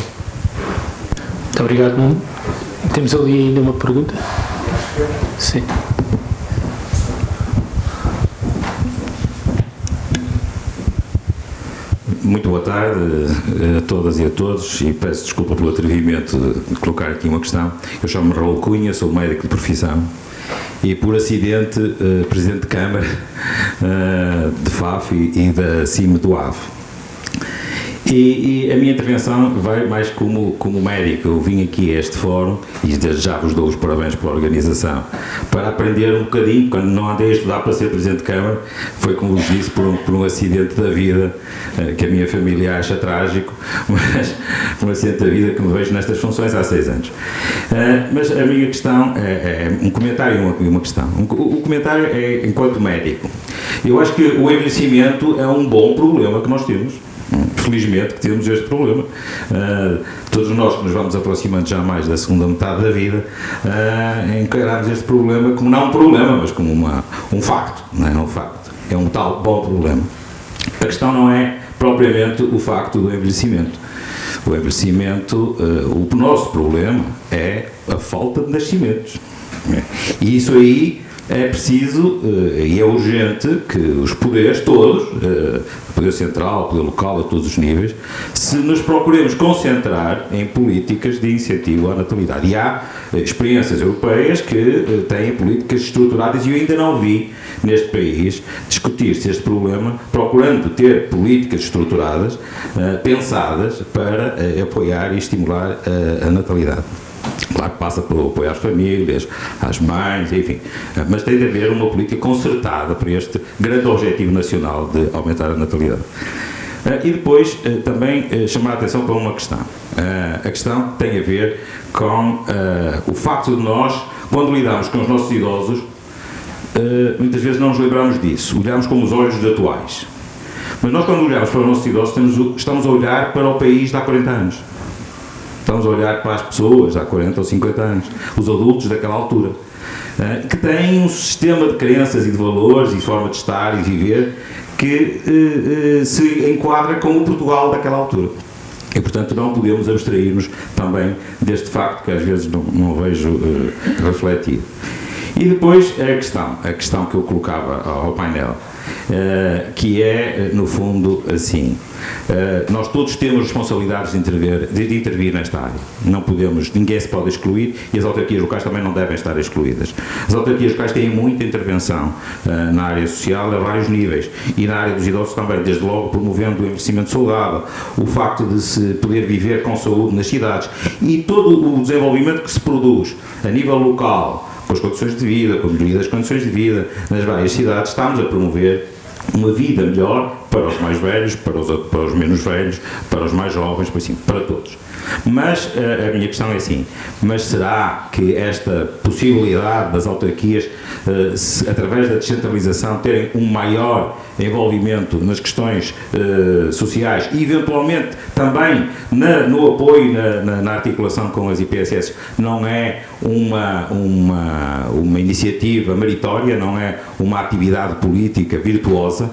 Muito obrigado, Nuno. Temos ali ainda uma pergunta? Sim. Muito boa tarde a todas e a todos, e peço desculpa pelo atrevimento de colocar aqui uma questão. Eu chamo-me Raul Cunha, sou médico de profissão e, por acidente, Presidente de Câmara de FAF e da CIM do AV. E a minha intervenção vai mais como médico. Eu vim aqui a este fórum, e desde já vos dou os parabéns pela organização, para aprender um bocadinho. Quando não andei a estudar para ser Presidente de Câmara, foi, como vos disse, por um acidente da vida, que a minha família acha trágico, mas um acidente da vida que me vejo nestas funções há 6 anos. Mas a minha questão é um comentário e uma questão. O comentário é, enquanto médico, eu acho que o envelhecimento é um bom problema que nós temos. Felizmente que temos este problema. Todos nós que nos vamos aproximando já mais da segunda metade da vida, encaramos este problema como não um problema, mas como um facto. Não é um facto. É um tal bom problema. A questão não é propriamente o facto do envelhecimento. O envelhecimento, o nosso problema é a falta de nascimentos. E isso aí é preciso e é urgente que os poderes todos, o poder central, o poder local, a todos os níveis, se nos procuremos concentrar em políticas de incentivo à natalidade. E há experiências europeias que têm políticas estruturadas e eu ainda não vi neste país discutir-se este problema, procurando ter políticas estruturadas, pensadas para apoiar e estimular a natalidade. Claro que passa pelo apoio às famílias, às mães, enfim, mas tem de haver uma política concertada para este grande objetivo nacional de aumentar a natalidade. E depois também chamar a atenção para uma questão. A questão tem a ver com o facto de nós, quando lidamos com os nossos idosos, muitas vezes não nos lembramos disso, olhamos com os olhos atuais. Mas nós, quando olhamos para os nossos idosos, estamos a olhar para o país de há 40 anos. Estamos a olhar para as pessoas há 40 ou 50 anos, os adultos daquela altura, que têm um sistema de crenças e de valores e forma de estar e viver que se enquadra com o Portugal daquela altura. E, portanto, não podemos abstrair-nos também deste facto que às vezes não vejo refletido. E depois a questão que eu colocava ao painel, que é, no fundo, assim, nós todos temos responsabilidades de intervir nesta área. Não podemos, ninguém se pode excluir e as autarquias locais também não devem estar excluídas. As autarquias locais têm muita intervenção na área social a vários níveis e na área dos idosos também, desde logo promovendo o envelhecimento saudável, o facto de se poder viver com saúde nas cidades e todo o desenvolvimento que se produz a nível local, com as condições de vida, com a melhoria das condições de vida nas várias cidades, estamos a promover uma vida melhor para os mais velhos, para os menos velhos, para os mais jovens, para todos. Mas a minha questão é assim, mas será que esta possibilidade das autarquias, através da descentralização, terem um maior envolvimento nas questões sociais e eventualmente também no apoio, na articulação com as IPSS, não é uma iniciativa meritória, não é uma atividade política virtuosa?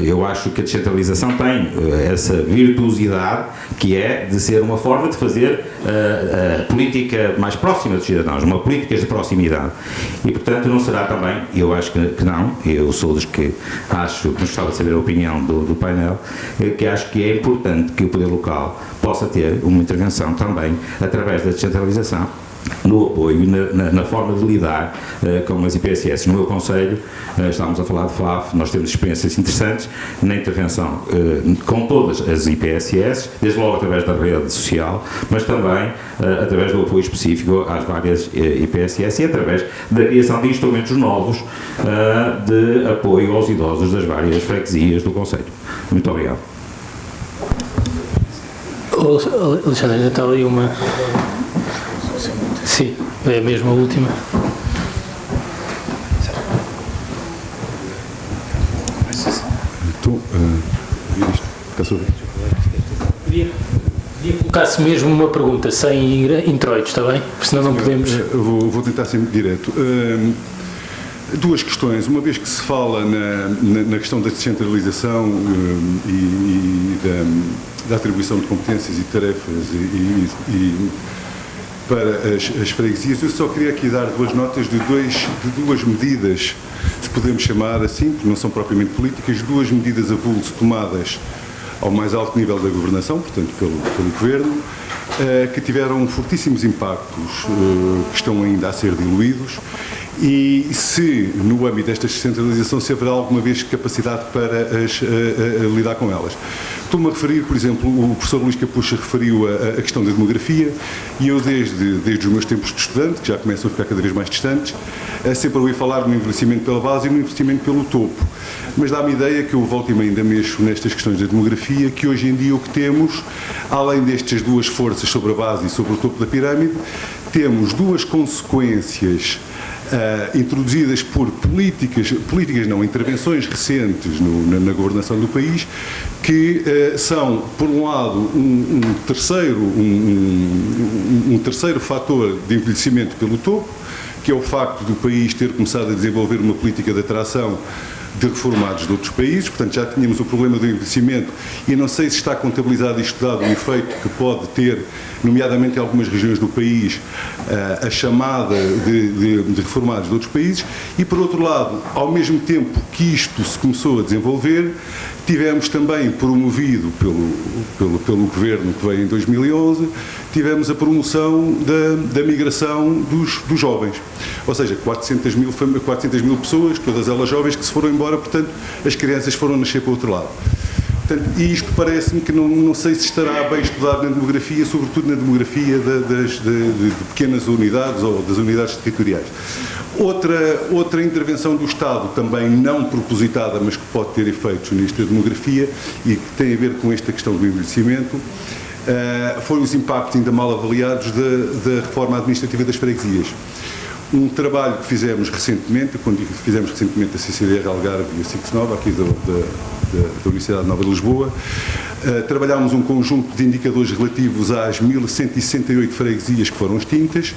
Eu acho que a descentralização tem essa virtuosidade, que é de ser uma forma de fazer a política mais próxima dos cidadãos, uma política de proximidade. E, portanto, não será também, eu acho que não, eu sou dos que acho, que gostava de saber a opinião do painel, que acho que é importante que o poder local possa ter uma intervenção também, através da descentralização, no apoio, na forma de lidar com as IPSS. No meu concelho, estamos a falar de FAF, nós temos experiências interessantes na intervenção com todas as IPSS, desde logo através da rede social, mas também através do apoio específico às várias IPSS e através da criação de instrumentos novos de apoio aos idosos das várias freguesias do concelho. Muito obrigado. Alexandre, já está ali uma... Sim, é mesmo a última. Podia colocar-se mesmo uma pergunta, sem introitos, está bem? Porque senão não podemos... Vou tentar ser muito direto. Duas questões. Uma vez que se fala na questão da descentralização e da atribuição de competências e tarefas para as freguesias, eu só queria aqui dar duas notas de duas medidas, se podemos chamar assim, que não são propriamente políticas, duas medidas avulso tomadas ao mais alto nível da governação, portanto pelo Governo, que tiveram fortíssimos impactos que estão ainda a ser diluídos, e se no âmbito desta descentralização se haverá alguma vez capacidade para lidar com elas. Estou-me a referir, por exemplo, o professor Luís Capucha referiu a questão da demografia, e eu desde os meus tempos de estudante, que já começam a ficar cada vez mais distantes, sempre ouvi falar no envelhecimento pela base e no envelhecimento pelo topo. Mas dá-me a ideia que eu volto e meio ainda mexo nestas questões da demografia, que hoje em dia o que temos, além destas duas forças sobre a base e sobre o topo da pirâmide, temos duas consequências introduzidas por intervenções recentes na governação do país, que são, por um lado, um terceiro fator de envelhecimento pelo topo, que é o facto do país ter começado a desenvolver uma política de atração de reformados de outros países. Portanto, já tínhamos o problema do envelhecimento, e não sei se está contabilizado e estudado o efeito que pode ter, nomeadamente em algumas regiões do país, a chamada de reformados de outros países. E, por outro lado, ao mesmo tempo que isto se começou a desenvolver, tivemos também promovido pelo Governo que veio em 2011, tivemos a promoção da migração dos jovens. Ou seja, 400 mil pessoas, todas elas jovens, que se foram embora, portanto, as crianças foram nascer para o outro lado. Portanto, e isto parece-me que não sei se estará bem estudado na demografia, sobretudo na demografia de pequenas unidades ou das unidades territoriais. Outra intervenção do Estado, também não propositada, mas que pode ter efeitos nesta demografia e que tem a ver com esta questão do envelhecimento, foram os impactos ainda mal avaliados da reforma administrativa das freguesias. Um trabalho que fizemos recentemente, quando fizemos recentemente a CCDR Algarve e a CIX Nova, aqui da Universidade Nova de Lisboa, trabalhámos um conjunto de indicadores relativos às 1.168 freguesias que foram extintas,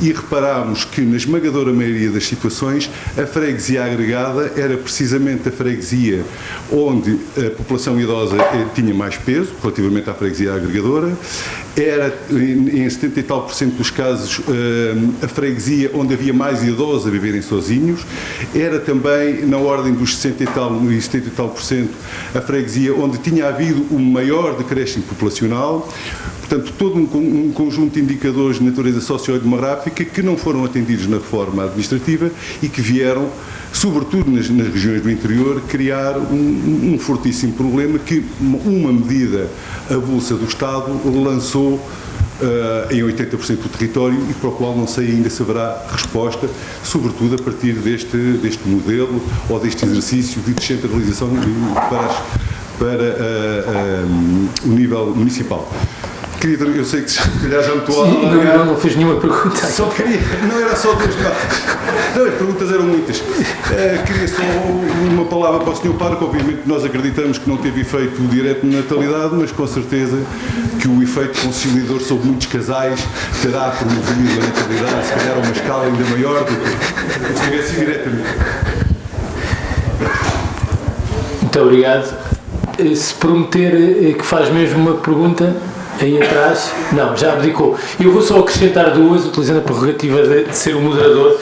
e reparámos que, na esmagadora maioria das situações, a freguesia agregada era precisamente a freguesia onde a população idosa tinha mais peso, relativamente à freguesia agregadora. Era, em 70 e tal por cento dos casos, a freguesia onde havia mais idosos a viverem sozinhos. Era também, na ordem dos 60 e tal por cento, a freguesia onde tinha havido um maior decréscimo populacional. Portanto, todo um conjunto de indicadores de natureza socio-demográfica que não foram atendidos na reforma administrativa e que vieram, sobretudo nas regiões do interior, criar um fortíssimo problema que uma medida avulsa do Estado lançou em 80% do território, e para o qual não sei ainda se haverá resposta, sobretudo a partir deste modelo ou deste exercício de descentralização para o nível municipal. Eu sei que se calhar já me estou a alargar. Não fez nenhuma pergunta. Só queria, não era só duas, não, as perguntas eram muitas. Queria só uma palavra para o Sr. Parque. Obviamente nós acreditamos que não teve efeito direto na natalidade, mas com certeza que o efeito conciliador sobre muitos casais terá promovido a natalidade, se calhar a uma escala ainda maior do que se tivesse diretamente. Muito obrigado. Se prometer que faz mesmo uma pergunta aí atrás, não, já abdicou. Eu vou só acrescentar duas, utilizando a prerrogativa de ser o moderador.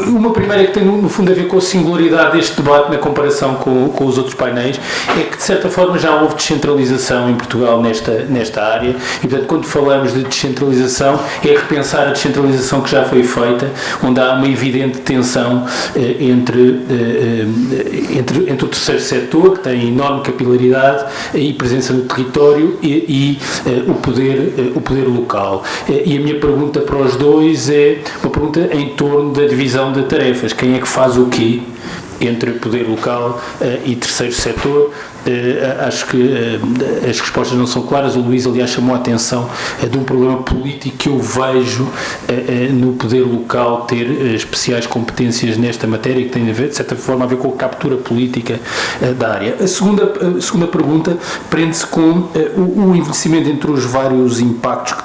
Uma primeira, que tem no fundo a ver com a singularidade deste debate na comparação com os outros painéis, é que de certa forma já houve descentralização em Portugal nesta área, e portanto quando falamos de descentralização é repensar a descentralização que já foi feita, onde há uma evidente tensão entre o terceiro setor, que tem enorme capilaridade e presença no território, e o poder local. E a minha pergunta para os dois é uma pergunta em torno da divisão de tarefas. Quem é que faz o quê entre poder local e terceiro setor? Acho que as respostas não são claras. O Luís, aliás, chamou a atenção de um problema político que eu vejo no poder local ter especiais competências nesta matéria, que tem a ver, de certa forma, a ver com a captura política da área. A segunda pergunta prende-se com o envelhecimento, entre os vários impactos que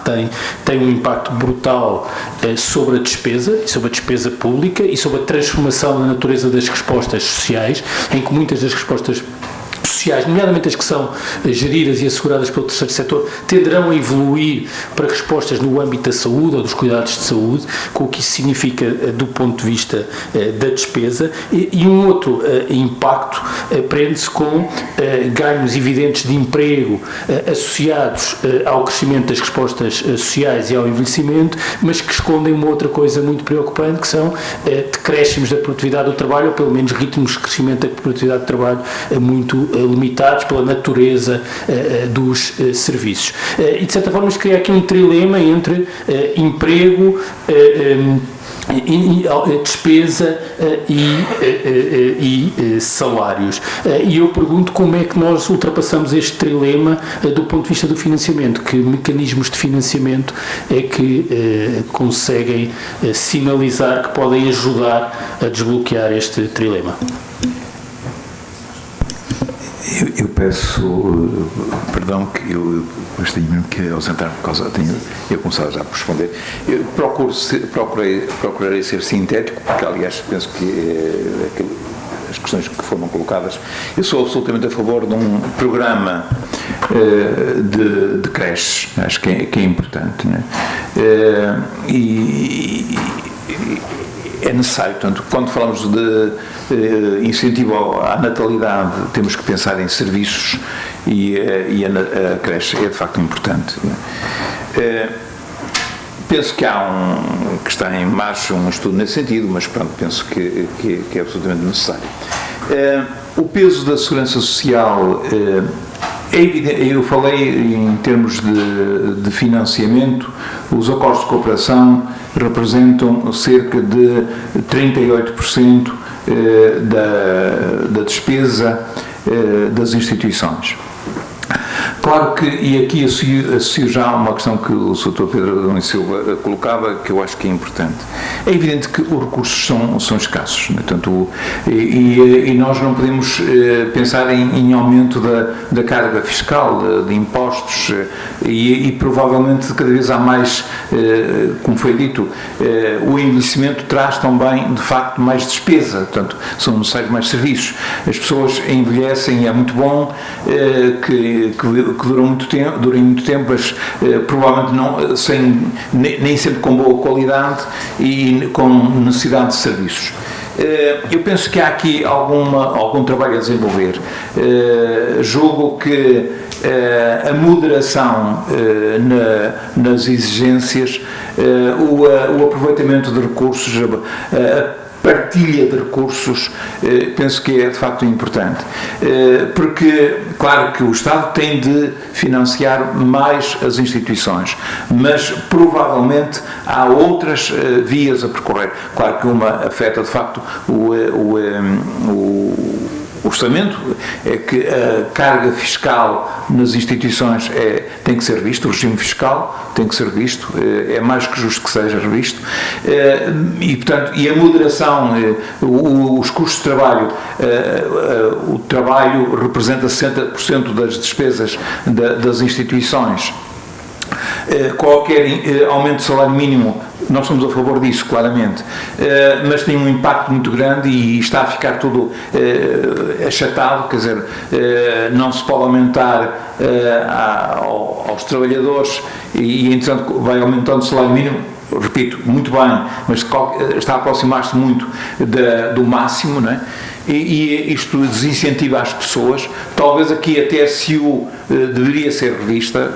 tem um impacto brutal sobre a despesa pública e sobre a transformação da natureza das respostas sociais, em que muitas das respostas sociais, nomeadamente as que são geridas e asseguradas pelo terceiro setor, tenderão a evoluir para respostas no âmbito da saúde ou dos cuidados de saúde, com o que isso significa do ponto de vista da despesa, e um outro impacto prende-se com ganhos evidentes de emprego associados ao crescimento das respostas sociais e ao envelhecimento, mas que escondem uma outra coisa muito preocupante, que são decréscimos da produtividade do trabalho, ou pelo menos ritmos de crescimento da produtividade do trabalho muito limitados pela natureza dos serviços. E de certa forma isto cria aqui um trilema entre emprego, despesa e salários. E eu pergunto como é que nós ultrapassamos este trilema do ponto de vista do financiamento, que mecanismos de financiamento é que conseguem sinalizar que podem ajudar a desbloquear este trilema. Eu peço perdão que eu depois tenho mesmo que ausentar por causa, eu começava já por responder. Eu procurarei ser sintético, porque aliás penso que as questões que foram colocadas, eu sou absolutamente a favor de um programa de creches, acho que é importante, não é? E é necessário, portanto, quando falamos de incentivo à natalidade, temos que pensar em serviços e a creche é de facto importante. Penso que que está em marcha um estudo nesse sentido, mas pronto, penso que é absolutamente necessário. O peso da segurança social é evidente. Eu falei em termos de financiamento, os acordos de cooperação representam cerca de 38% da despesa das instituições. Claro que, e aqui associo já a uma questão que o Sr. Pedro Adão e Silva colocava, que eu acho que é importante. É evidente que os recursos são escassos, né? Portanto, e nós não podemos pensar em aumento da carga fiscal, de impostos, e provavelmente cada vez há mais, como foi dito, o envelhecimento traz também, de facto, mais despesa, portanto, são necessários mais serviços. As pessoas envelhecem e é muito bom que durem muito tempo, mas provavelmente não, nem sempre com boa qualidade e com necessidade de serviços. Eu penso que há aqui algum trabalho a desenvolver. Julgo que a moderação nas exigências, o aproveitamento de recursos, partilha de recursos, penso que é de facto importante, porque claro que o Estado tem de financiar mais as instituições, mas provavelmente há outras vias a percorrer. Claro que uma afeta de facto o orçamento, é que a carga fiscal nas instituições tem que ser visto, o regime fiscal tem que ser visto, é mais que justo que seja revisto, e portanto, e a moderação, os custos de trabalho, o trabalho representa 60% das despesas das instituições. Qualquer aumento de salário mínimo, nós somos a favor disso, claramente, mas tem um impacto muito grande e está a ficar tudo achatado, quer dizer, não se pode aumentar aos trabalhadores e entretanto vai aumentando o salário mínimo, repito, muito bem, mas está a aproximar-se muito do máximo, não é? E isto desincentiva as pessoas. Talvez aqui até a CIU deveria ser revista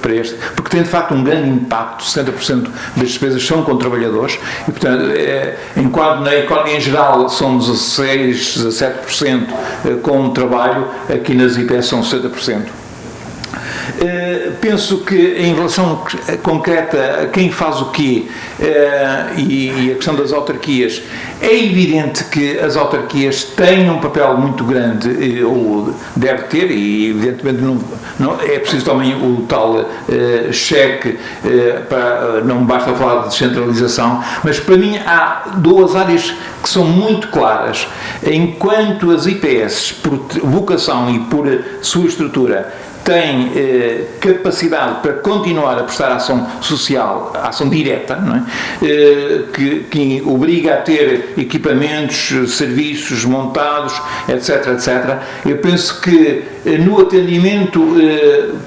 para este, porque tem de facto um grande impacto. 60% das despesas são com trabalhadores e, portanto, enquanto na economia em geral são 16, 17% com trabalho, aqui nas IPS são 60%. Penso que em relação concreta a quem faz o quê e a questão das autarquias, é evidente que as autarquias têm um papel muito grande, ou deve ter, e evidentemente não é preciso também o tal cheque, não basta falar de descentralização, mas para mim há duas áreas que são muito claras. Enquanto as IPS, por vocação e por sua estrutura, tem capacidade para continuar a prestar ação social, ação direta, não é? Que obriga a ter equipamentos, serviços montados, etc, etc. Eu penso que no atendimento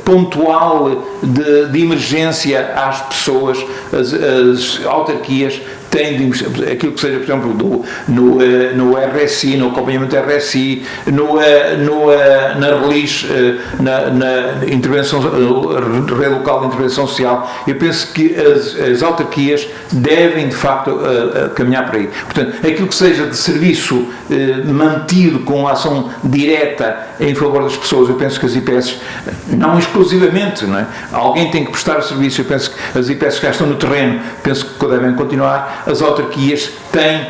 pontual de emergência às pessoas, as autarquias têm aquilo que seja, por exemplo, no RSI, no acompanhamento RSI, na RELIS, na intervenção, Rede Local de Intervenção Social. Eu penso que as autarquias devem, de facto, caminhar para aí. Portanto, aquilo que seja de serviço mantido com ação direta em favor das pessoas, eu penso que as IPS, não exclusivamente, não é? Alguém tem que prestar o serviço, eu penso que as IPS que já estão no terreno, penso que devem continuar. As autarquias têm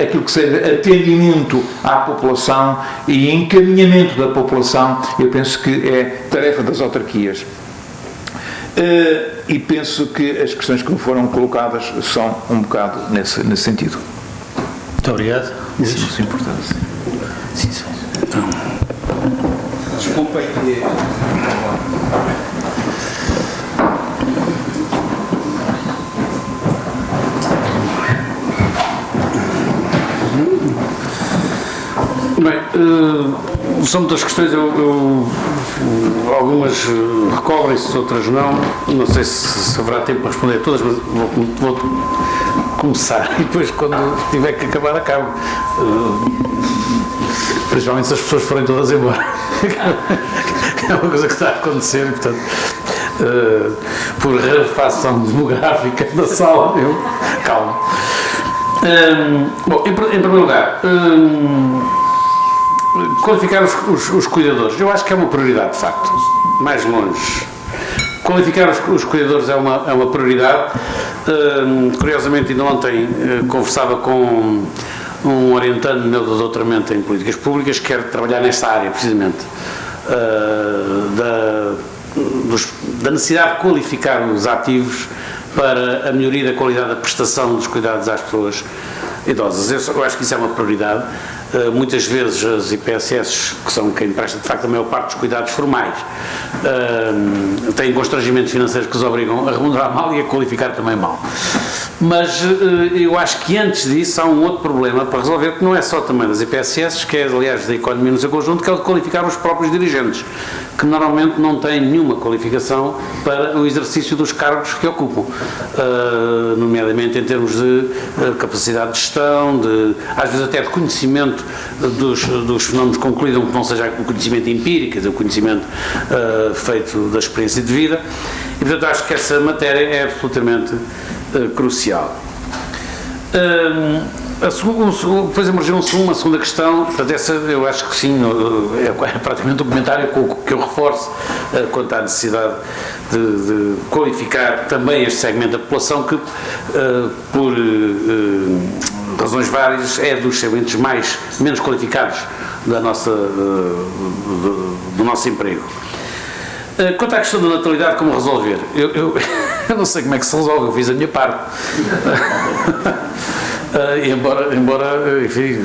aquilo que seja atendimento à população e encaminhamento da população, eu penso que é tarefa das autarquias. E penso que as questões que me foram colocadas são um bocado nesse sentido. Muito obrigado. Isso é importante. Sim, sim. Desculpa que... Bem, são muitas questões, algumas recobrem-se, outras não sei se haverá tempo para responder a todas, mas vou começar e depois quando tiver que acabar, acabo. Principalmente se as pessoas forem todas embora. É uma coisa que está a acontecer e, portanto, por rarefação demográfica da sala, eu calmo. Bom, em primeiro lugar, qualificar os cuidadores, eu acho que é uma prioridade, de facto, mais longe. Qualificar os cuidadores é uma prioridade. Curiosamente, ainda ontem conversava com um orientando meu do doutoramento em políticas públicas que quer trabalhar nesta área, precisamente, da necessidade de qualificar os ativos para a melhoria da qualidade da prestação dos cuidados às pessoas idosas. Eu acho que isso é uma prioridade. Muitas vezes as IPSS, que são quem presta de facto a maior parte dos cuidados formais, têm constrangimentos financeiros que os obrigam a remunerar mal e a qualificar também mal. Mas eu acho que antes disso há um outro problema para resolver, que não é só também das IPSS, que é aliás da economia no seu conjunto, que é o de qualificar os próprios dirigentes, que normalmente não têm nenhuma qualificação para o exercício dos cargos que ocupam, nomeadamente em termos de capacidade de gestão, às vezes até de conhecimento dos fenómenos que concluíram, que não seja o conhecimento empírico, o conhecimento feito da experiência de vida, e portanto acho que essa matéria é absolutamente crucial. Depois emergiu uma segunda questão, portanto essa eu acho que sim, é praticamente um comentário que eu reforço quanto à necessidade de qualificar também este segmento da população que, por razões várias, é dos segmentos menos qualificados do nosso emprego. Quanto à questão da natalidade, como resolver? Eu não sei como é que se resolve, eu fiz a minha parte. Embora, enfim,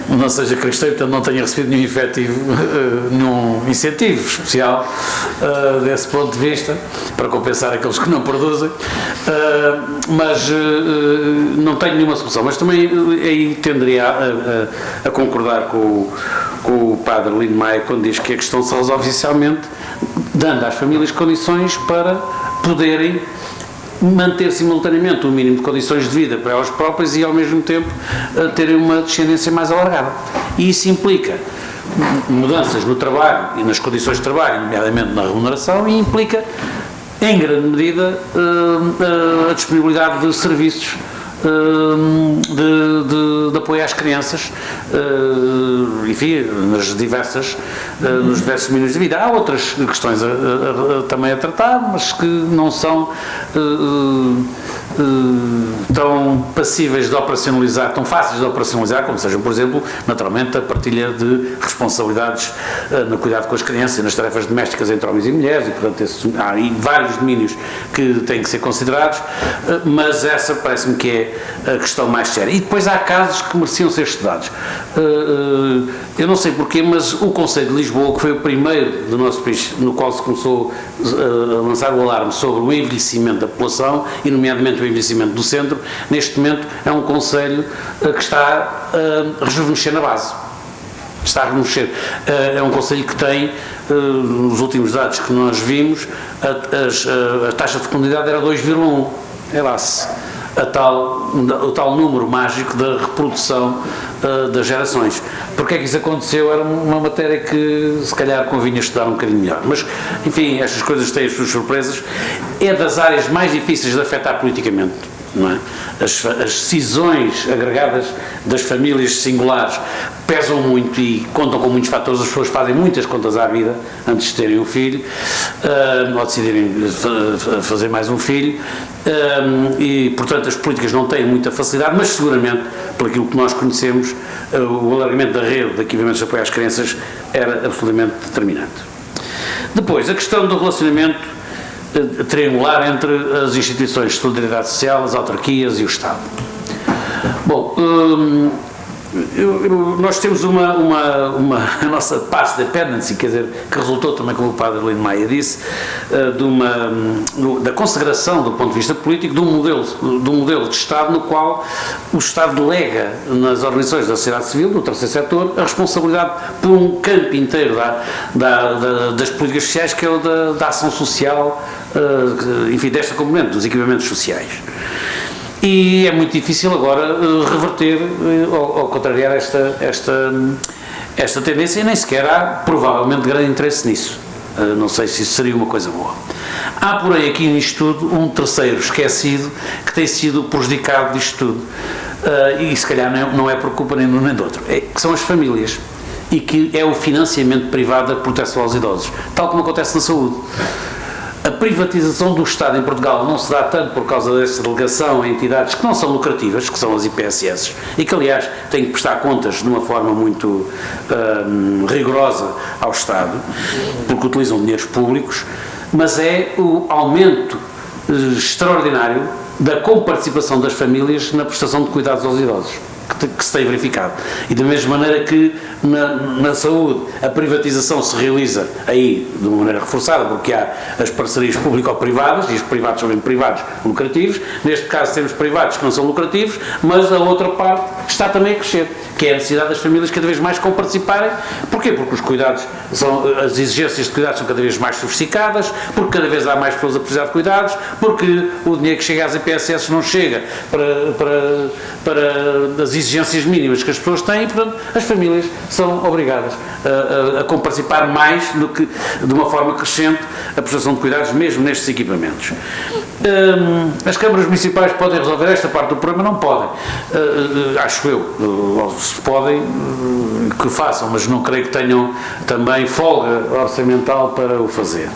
não seja cristão, portanto não tenha recebido nenhum nenhum incentivo especial desse ponto de vista, para compensar aqueles que não produzem, mas não tenho nenhuma solução. Mas também aí tenderia a concordar com o padre Lino Maia quando diz que a questão se resolve essencialmente dando às famílias condições para poderem manter simultaneamente o mínimo de condições de vida para elas próprias e ao mesmo tempo terem uma descendência mais alargada. E isso implica mudanças no trabalho e nas condições de trabalho, nomeadamente na remuneração, e implica em grande medida a disponibilidade de serviços de apoio às crianças, enfim, nos diversos domínios de vida. Há outras questões também a tratar, mas que não são tão passíveis de operacionalizar, tão fáceis de operacionalizar, como sejam, por exemplo, naturalmente, a partilha de responsabilidades no cuidado com as crianças, nas tarefas domésticas entre homens e mulheres, e, portanto, há aí vários domínios que têm que ser considerados, mas essa parece-me que é a questão mais séria. E depois há casos que mereciam ser estudados. Eu não sei porquê, mas o Conselho de Lisboa, que foi o primeiro do nosso país no qual se começou a lançar o alarme sobre o envelhecimento da população, e nomeadamente o envelhecimento do centro, neste momento é um Conselho que está a rejuvenescer na base. Está a rejuvenescer. É um Conselho que tem, nos últimos dados que nós vimos, a taxa de fecundidade era 2,1. Lá-se. O tal número mágico da reprodução das gerações. Porque é que isso aconteceu? Era uma matéria que se calhar convinha estudar um bocadinho melhor. Mas, enfim, estas coisas têm as suas surpresas. É das áreas mais difíceis de afetar politicamente. Não é? As decisões agregadas das famílias singulares pesam muito e contam com muitos fatores. As pessoas fazem muitas contas à vida antes de terem um filho, ou decidirem fazer mais um filho, e portanto as políticas não têm muita facilidade, mas seguramente, por aquilo que nós conhecemos, o alargamento da rede de equipamentos de apoio às crianças era absolutamente determinante. Depois, a questão do relacionamento triangular entre as instituições de solidariedade social, as autarquias e o Estado. Bom, nós temos a nossa past dependency, quer dizer, que resultou também, como o padre Lino Maia disse, da consagração do ponto de vista político de um modelo de Estado no qual o Estado delega nas organizações da sociedade civil, do terceiro setor, a responsabilidade por um campo inteiro das políticas sociais, que é o da ação social, enfim, desta componente, dos equipamentos sociais. E é muito difícil agora reverter ou contrariar esta tendência, e nem sequer há, provavelmente, grande interesse nisso. Não sei se isso seria uma coisa boa. Há, porém, aqui nisto tudo, um terceiro esquecido que tem sido prejudicado disto tudo, e se calhar não é por culpa nem de um nem do outro, que são as famílias, e que é o financiamento privado da proteção aos idosos, tal como acontece na saúde. A privatização do Estado em Portugal não se dá tanto por causa dessa delegação a entidades que não são lucrativas, que são as IPSS, e que, aliás, têm que prestar contas de uma forma muito rigorosa ao Estado, porque utilizam dinheiros públicos, mas é o aumento extraordinário da comparticipação das famílias na prestação de cuidados aos idosos, que se tem verificado. E da mesma maneira que na saúde a privatização se realiza aí de uma maneira reforçada, porque há as parcerias público-privadas, e os privados são bem privados lucrativos, neste caso temos privados que não são lucrativos, mas a outra parte está também a crescer, que é a necessidade das famílias cada vez mais comparticiparem. Porquê? Porque os cuidados, as exigências de cuidados são cada vez mais sofisticadas, porque cada vez há mais pessoas a precisar de cuidados, porque o dinheiro que chega às IPSS não chega para as exigências mínimas que as pessoas têm, e, portanto, as famílias são obrigadas a comparticipar mais do que, de uma forma crescente, a prestação de cuidados, mesmo nestes equipamentos. As câmaras municipais podem resolver esta parte do problema? Não podem. Acho eu. Se podem, que façam, mas não creio que tenham também folga orçamental para o fazer.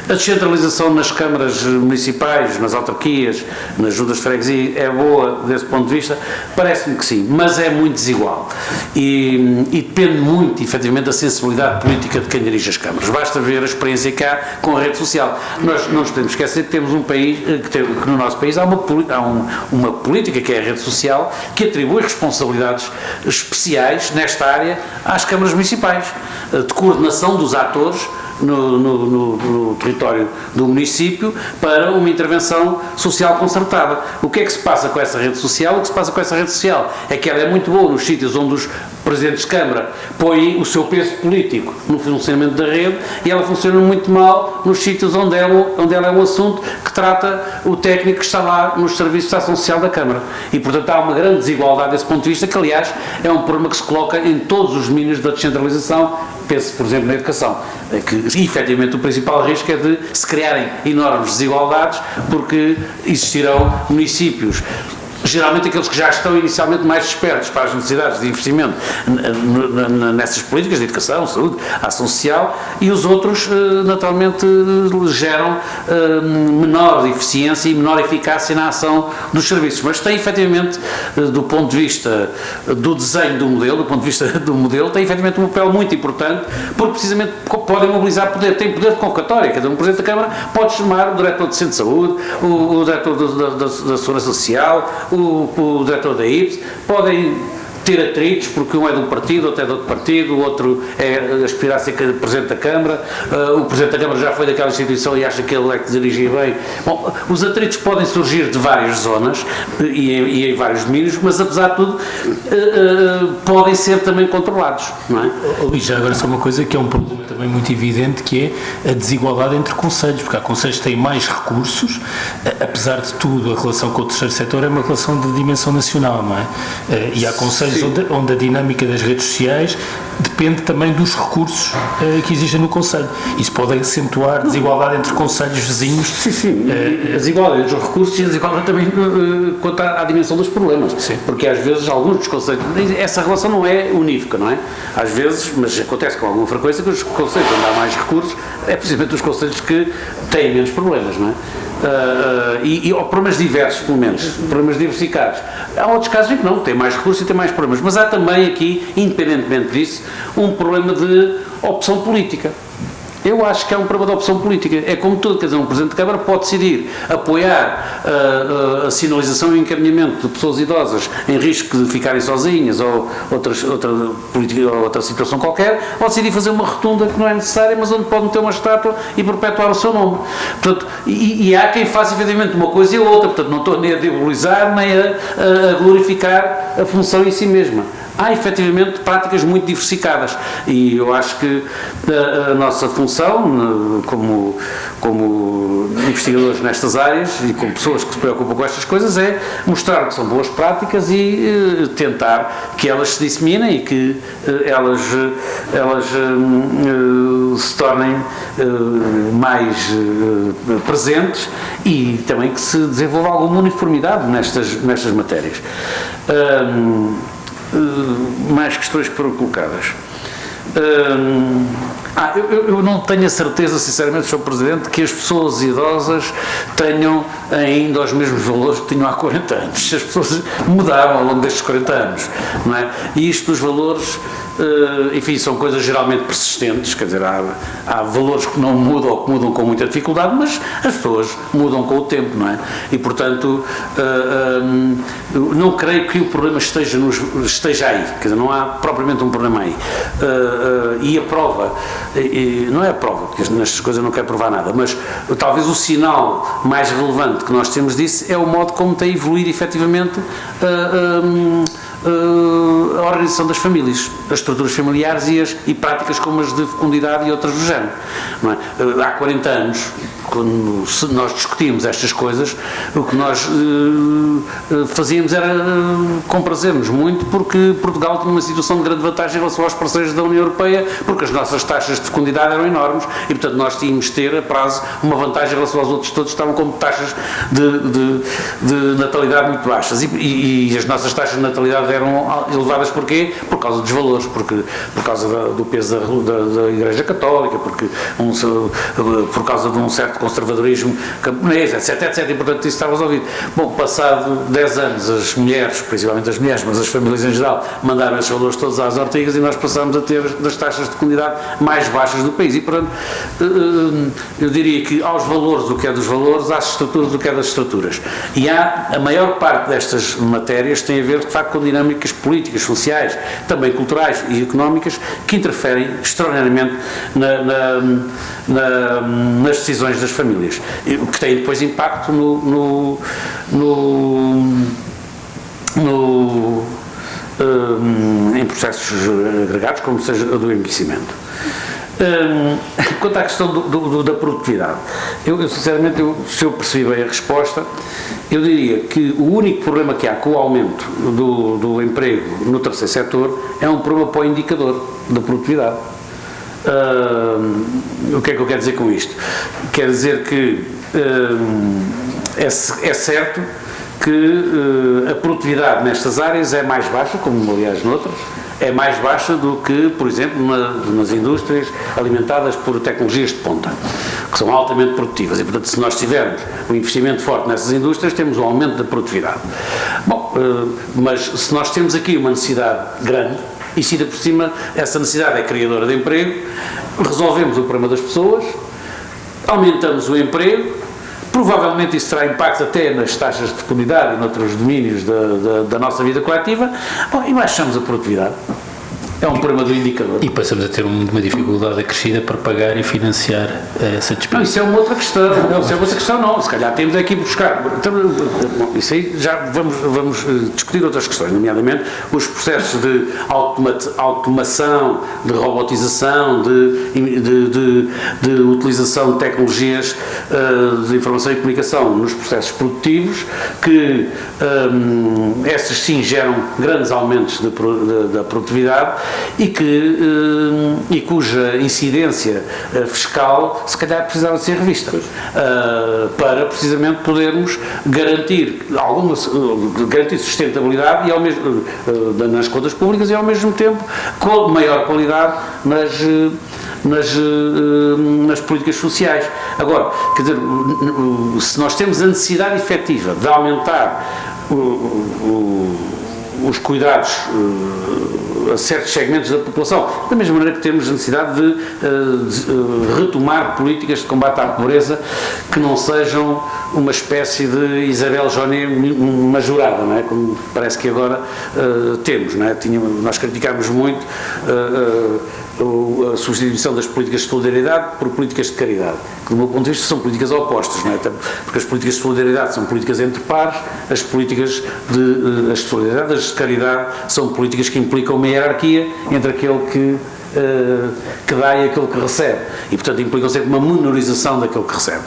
A descentralização nas câmaras municipais, nas autarquias, nas juntas de freguesia, é boa desse ponto de vista? Parece-me que sim, mas é muito desigual. E depende muito, efetivamente, da sensibilidade política de quem dirige as câmaras. Basta ver a experiência que há com a rede social. Nós não nos podemos esquecer que temos um país, que no nosso país há uma política, que é a rede social, que atribui responsabilidades especiais nesta área às câmaras municipais, de coordenação dos atores no território do município para uma intervenção social concertada. O que é que se passa com essa rede social? O que se passa com essa rede social é que ela é muito boa nos sítios onde os presidentes de Câmara põem o seu peso político no funcionamento da rede, e ela funciona muito mal nos sítios onde ela é um assunto que trata o técnico que está lá nos serviços de ação social da Câmara. E, portanto, há uma grande desigualdade desse ponto de vista, que, aliás, é um problema que se coloca em todos os domínios da descentralização. Pense, por exemplo, na educação, que efetivamente o principal risco é de se criarem enormes desigualdades, porque existirão municípios geralmente aqueles que já estão inicialmente mais despertos para as necessidades de investimento nessas políticas de educação, saúde, ação social, e os outros naturalmente geram menor eficiência e menor eficácia na ação dos serviços, mas tem efetivamente, do ponto de vista do desenho do modelo, tem efetivamente um papel muito importante, porque precisamente podem mobilizar poder, tem poder de convocatória, cada um Presidente da Câmara pode chamar o Diretor de Centro de Saúde, o Diretor da Segurança Social, o Diretor da IPS, podem ter atritos, porque um é de um partido, outro é de outro partido, o outro aspira a ser Presidente da Câmara, o Presidente da Câmara já foi daquela instituição e acha que ele é que dirige bem. Bom, os atritos podem surgir de várias zonas e em vários domínios, mas apesar de tudo podem ser também controlados, não é? E já agora só uma coisa que é um problema também muito evidente, que é a desigualdade entre concelhos, porque há concelhos que têm mais recursos, apesar de tudo a relação com o terceiro setor é uma relação de dimensão nacional, não é? E há concelhos onde a dinâmica das redes sociais depende também dos recursos que existem no concelho. Isso pode acentuar a desigualdade entre concelhos vizinhos. Sim. A desigualdade entre os recursos e a desigualdade também quanto à dimensão dos problemas. Sim. Porque às vezes alguns dos concelhos, essa relação não é unívoca, não é? Às vezes, mas acontece com alguma frequência que os concelhos onde há mais recursos é precisamente os concelhos que têm menos problemas, não é? Ou problemas diversos, pelo menos, problemas diversificados. Há outros casos em que não, tem mais recursos e tem mais problemas, mas há também aqui, independentemente disso, um problema de opção política. Eu acho que é um problema de opção política. É como tudo, quer dizer, um Presidente de Câmara pode decidir apoiar a sinalização e encaminhamento de pessoas idosas em risco de ficarem sozinhas ou outra situação qualquer, ou decidir fazer uma rotunda que não é necessária, mas onde pode meter uma estátua e perpetuar o seu nome. Portanto, e há quem faça efetivamente uma coisa e a outra, portanto não estou nem a diabolizar nem a glorificar a função em si mesma. Há efetivamente práticas muito diversificadas e eu acho que a nossa função como investigadores nestas áreas e como pessoas que se preocupam com estas coisas é mostrar que são boas práticas e tentar que elas se disseminem e que elas se tornem mais presentes e também que se desenvolva alguma uniformidade nestas matérias. Mais questões que foram colocadas. Eu não tenho a certeza, sinceramente, Sr. Presidente, que as pessoas idosas tenham ainda os mesmos valores que tinham há 40 anos. As pessoas mudaram ao longo destes 40 anos, não é? E isto dos valores, enfim, são coisas geralmente persistentes, quer dizer, há valores que não mudam ou que mudam com muita dificuldade, mas as pessoas mudam com o tempo, não é? E, portanto, não creio que o problema esteja aí, quer dizer, não há propriamente um problema aí. E a prova, não é a prova, porque nestas coisas eu não quero provar nada, mas talvez o sinal mais relevante que nós temos disso é o modo como tem evoluído efetivamente a organização das famílias, as estruturas familiares e práticas como as de fecundidade e outras do género. Não é? Há 40 anos, quando nós discutíamos estas coisas, o que nós fazíamos era comprazer-nos muito, porque Portugal tinha uma situação de grande vantagem em relação aos parceiros da União Europeia, porque as nossas taxas de fecundidade eram enormes e, portanto, nós tínhamos de ter a prazo uma vantagem em relação aos outros todos que estavam com taxas de natalidade muito baixas e as nossas taxas de natalidade eram elevadas porquê? Por causa dos valores, por causa do peso da Igreja Católica, por causa de um certo conservadorismo camponês, etc, e portanto isso está resolvido. Bom, passado 10 anos as mulheres, principalmente as mulheres, mas as famílias em geral, mandaram esses valores todos às ortigas e nós passámos a ter das taxas de fecundidade mais baixas do país e, portanto, eu diria que aos valores o que é dos valores, às estruturas o que é das estruturas. E a maior parte destas matérias tem a ver, de facto, com dinâmicas políticas, sociais, também culturais e económicas, que interferem extraordinariamente nas decisões das famílias, o que tem depois impacto em processos agregados, como seja o do envelhecimento. Quanto à questão da produtividade, eu sinceramente, se eu percebi bem a resposta, eu diria que o único problema que há com o aumento do emprego no terceiro setor é um problema para o indicador da produtividade. O que é que eu quero dizer com isto? Quero dizer que é certo que a produtividade nestas áreas é mais baixa, como aliás noutras, é mais baixa do que, por exemplo, nas indústrias alimentadas por tecnologias de ponta, que são altamente produtivas. E, portanto, se nós tivermos um investimento forte nessas indústrias, temos um aumento da produtividade. Bom, mas se nós temos aqui uma necessidade grande, e se ainda por cima essa necessidade é criadora de emprego, resolvemos o problema das pessoas, aumentamos o emprego, provavelmente isso terá impacto até nas taxas de fecundidade e noutros domínios da nossa vida coletiva, bom, e baixamos a produtividade. É um problema do indicador. E passamos a ter uma dificuldade acrescida para pagar e financiar essa despesa. Não, isso é uma outra questão. Isso é uma outra questão, não. Se calhar temos aqui buscar. Bom, isso aí já vamos discutir outras questões, nomeadamente os processos de automação, de robotização, de utilização de tecnologias de informação e comunicação nos processos produtivos, que essas sim geram grandes aumentos da produtividade e cuja incidência fiscal se calhar precisava de ser revista para precisamente podermos garantir sustentabilidade e ao mesmo, nas contas públicas e ao mesmo tempo com maior qualidade nas políticas sociais. Agora, quer dizer, se nós temos a necessidade efetiva de aumentar os cuidados a certos segmentos da população, da mesma maneira que temos a necessidade de retomar políticas de combate à pobreza que não sejam uma espécie de Isabel Joné majorada, não é? Como parece que agora temos, não é? Nós criticámos muito a substituição das políticas de solidariedade por políticas de caridade, que do meu ponto de vista são políticas opostas, não é? Porque as políticas de solidariedade são políticas entre pares, as políticas de solidariedade, as de caridade são políticas que implicam uma hierarquia entre aquele que dá e aquele que recebe, e portanto implicam sempre uma menorização daquele que recebe.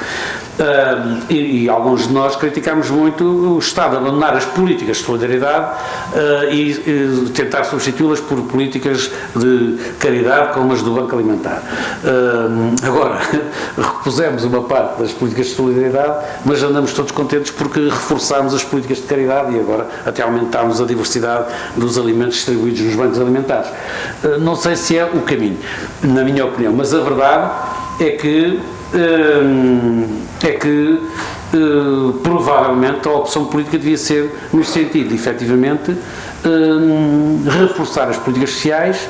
E alguns de nós criticámos muito o Estado abandonar as políticas de solidariedade e tentar substituí-las por políticas de caridade como as do Banco Alimentar. Agora, repusemos uma parte das políticas de solidariedade, mas andamos todos contentes porque reforçámos as políticas de caridade e agora até aumentámos a diversidade dos alimentos distribuídos nos bancos alimentares. Não sei se é o caminho, na minha opinião, mas a verdade é que provavelmente a opção política devia ser no sentido de, efetivamente, reforçar as políticas sociais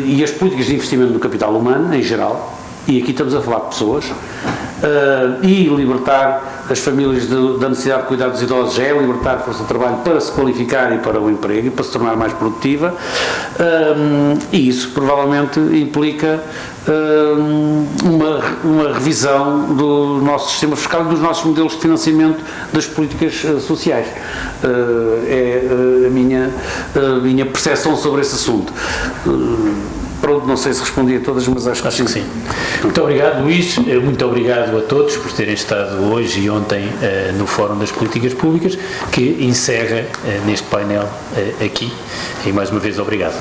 e as políticas de investimento no capital humano, em geral, e aqui estamos a falar de pessoas, e libertar as famílias da necessidade de cuidar dos idosos, é libertar a força de trabalho para se qualificar e para o emprego e para se tornar mais produtiva, e isso provavelmente implica uma revisão do nosso sistema fiscal e dos nossos modelos de financiamento das políticas sociais. É a minha percepção sobre esse assunto. Pronto, não sei se respondi a todas, mas acho que sim. Muito obrigado, Luís. Muito obrigado a todos por terem estado hoje e ontem no Fórum das Políticas Públicas, que encerra neste painel aqui. E mais uma vez, obrigado.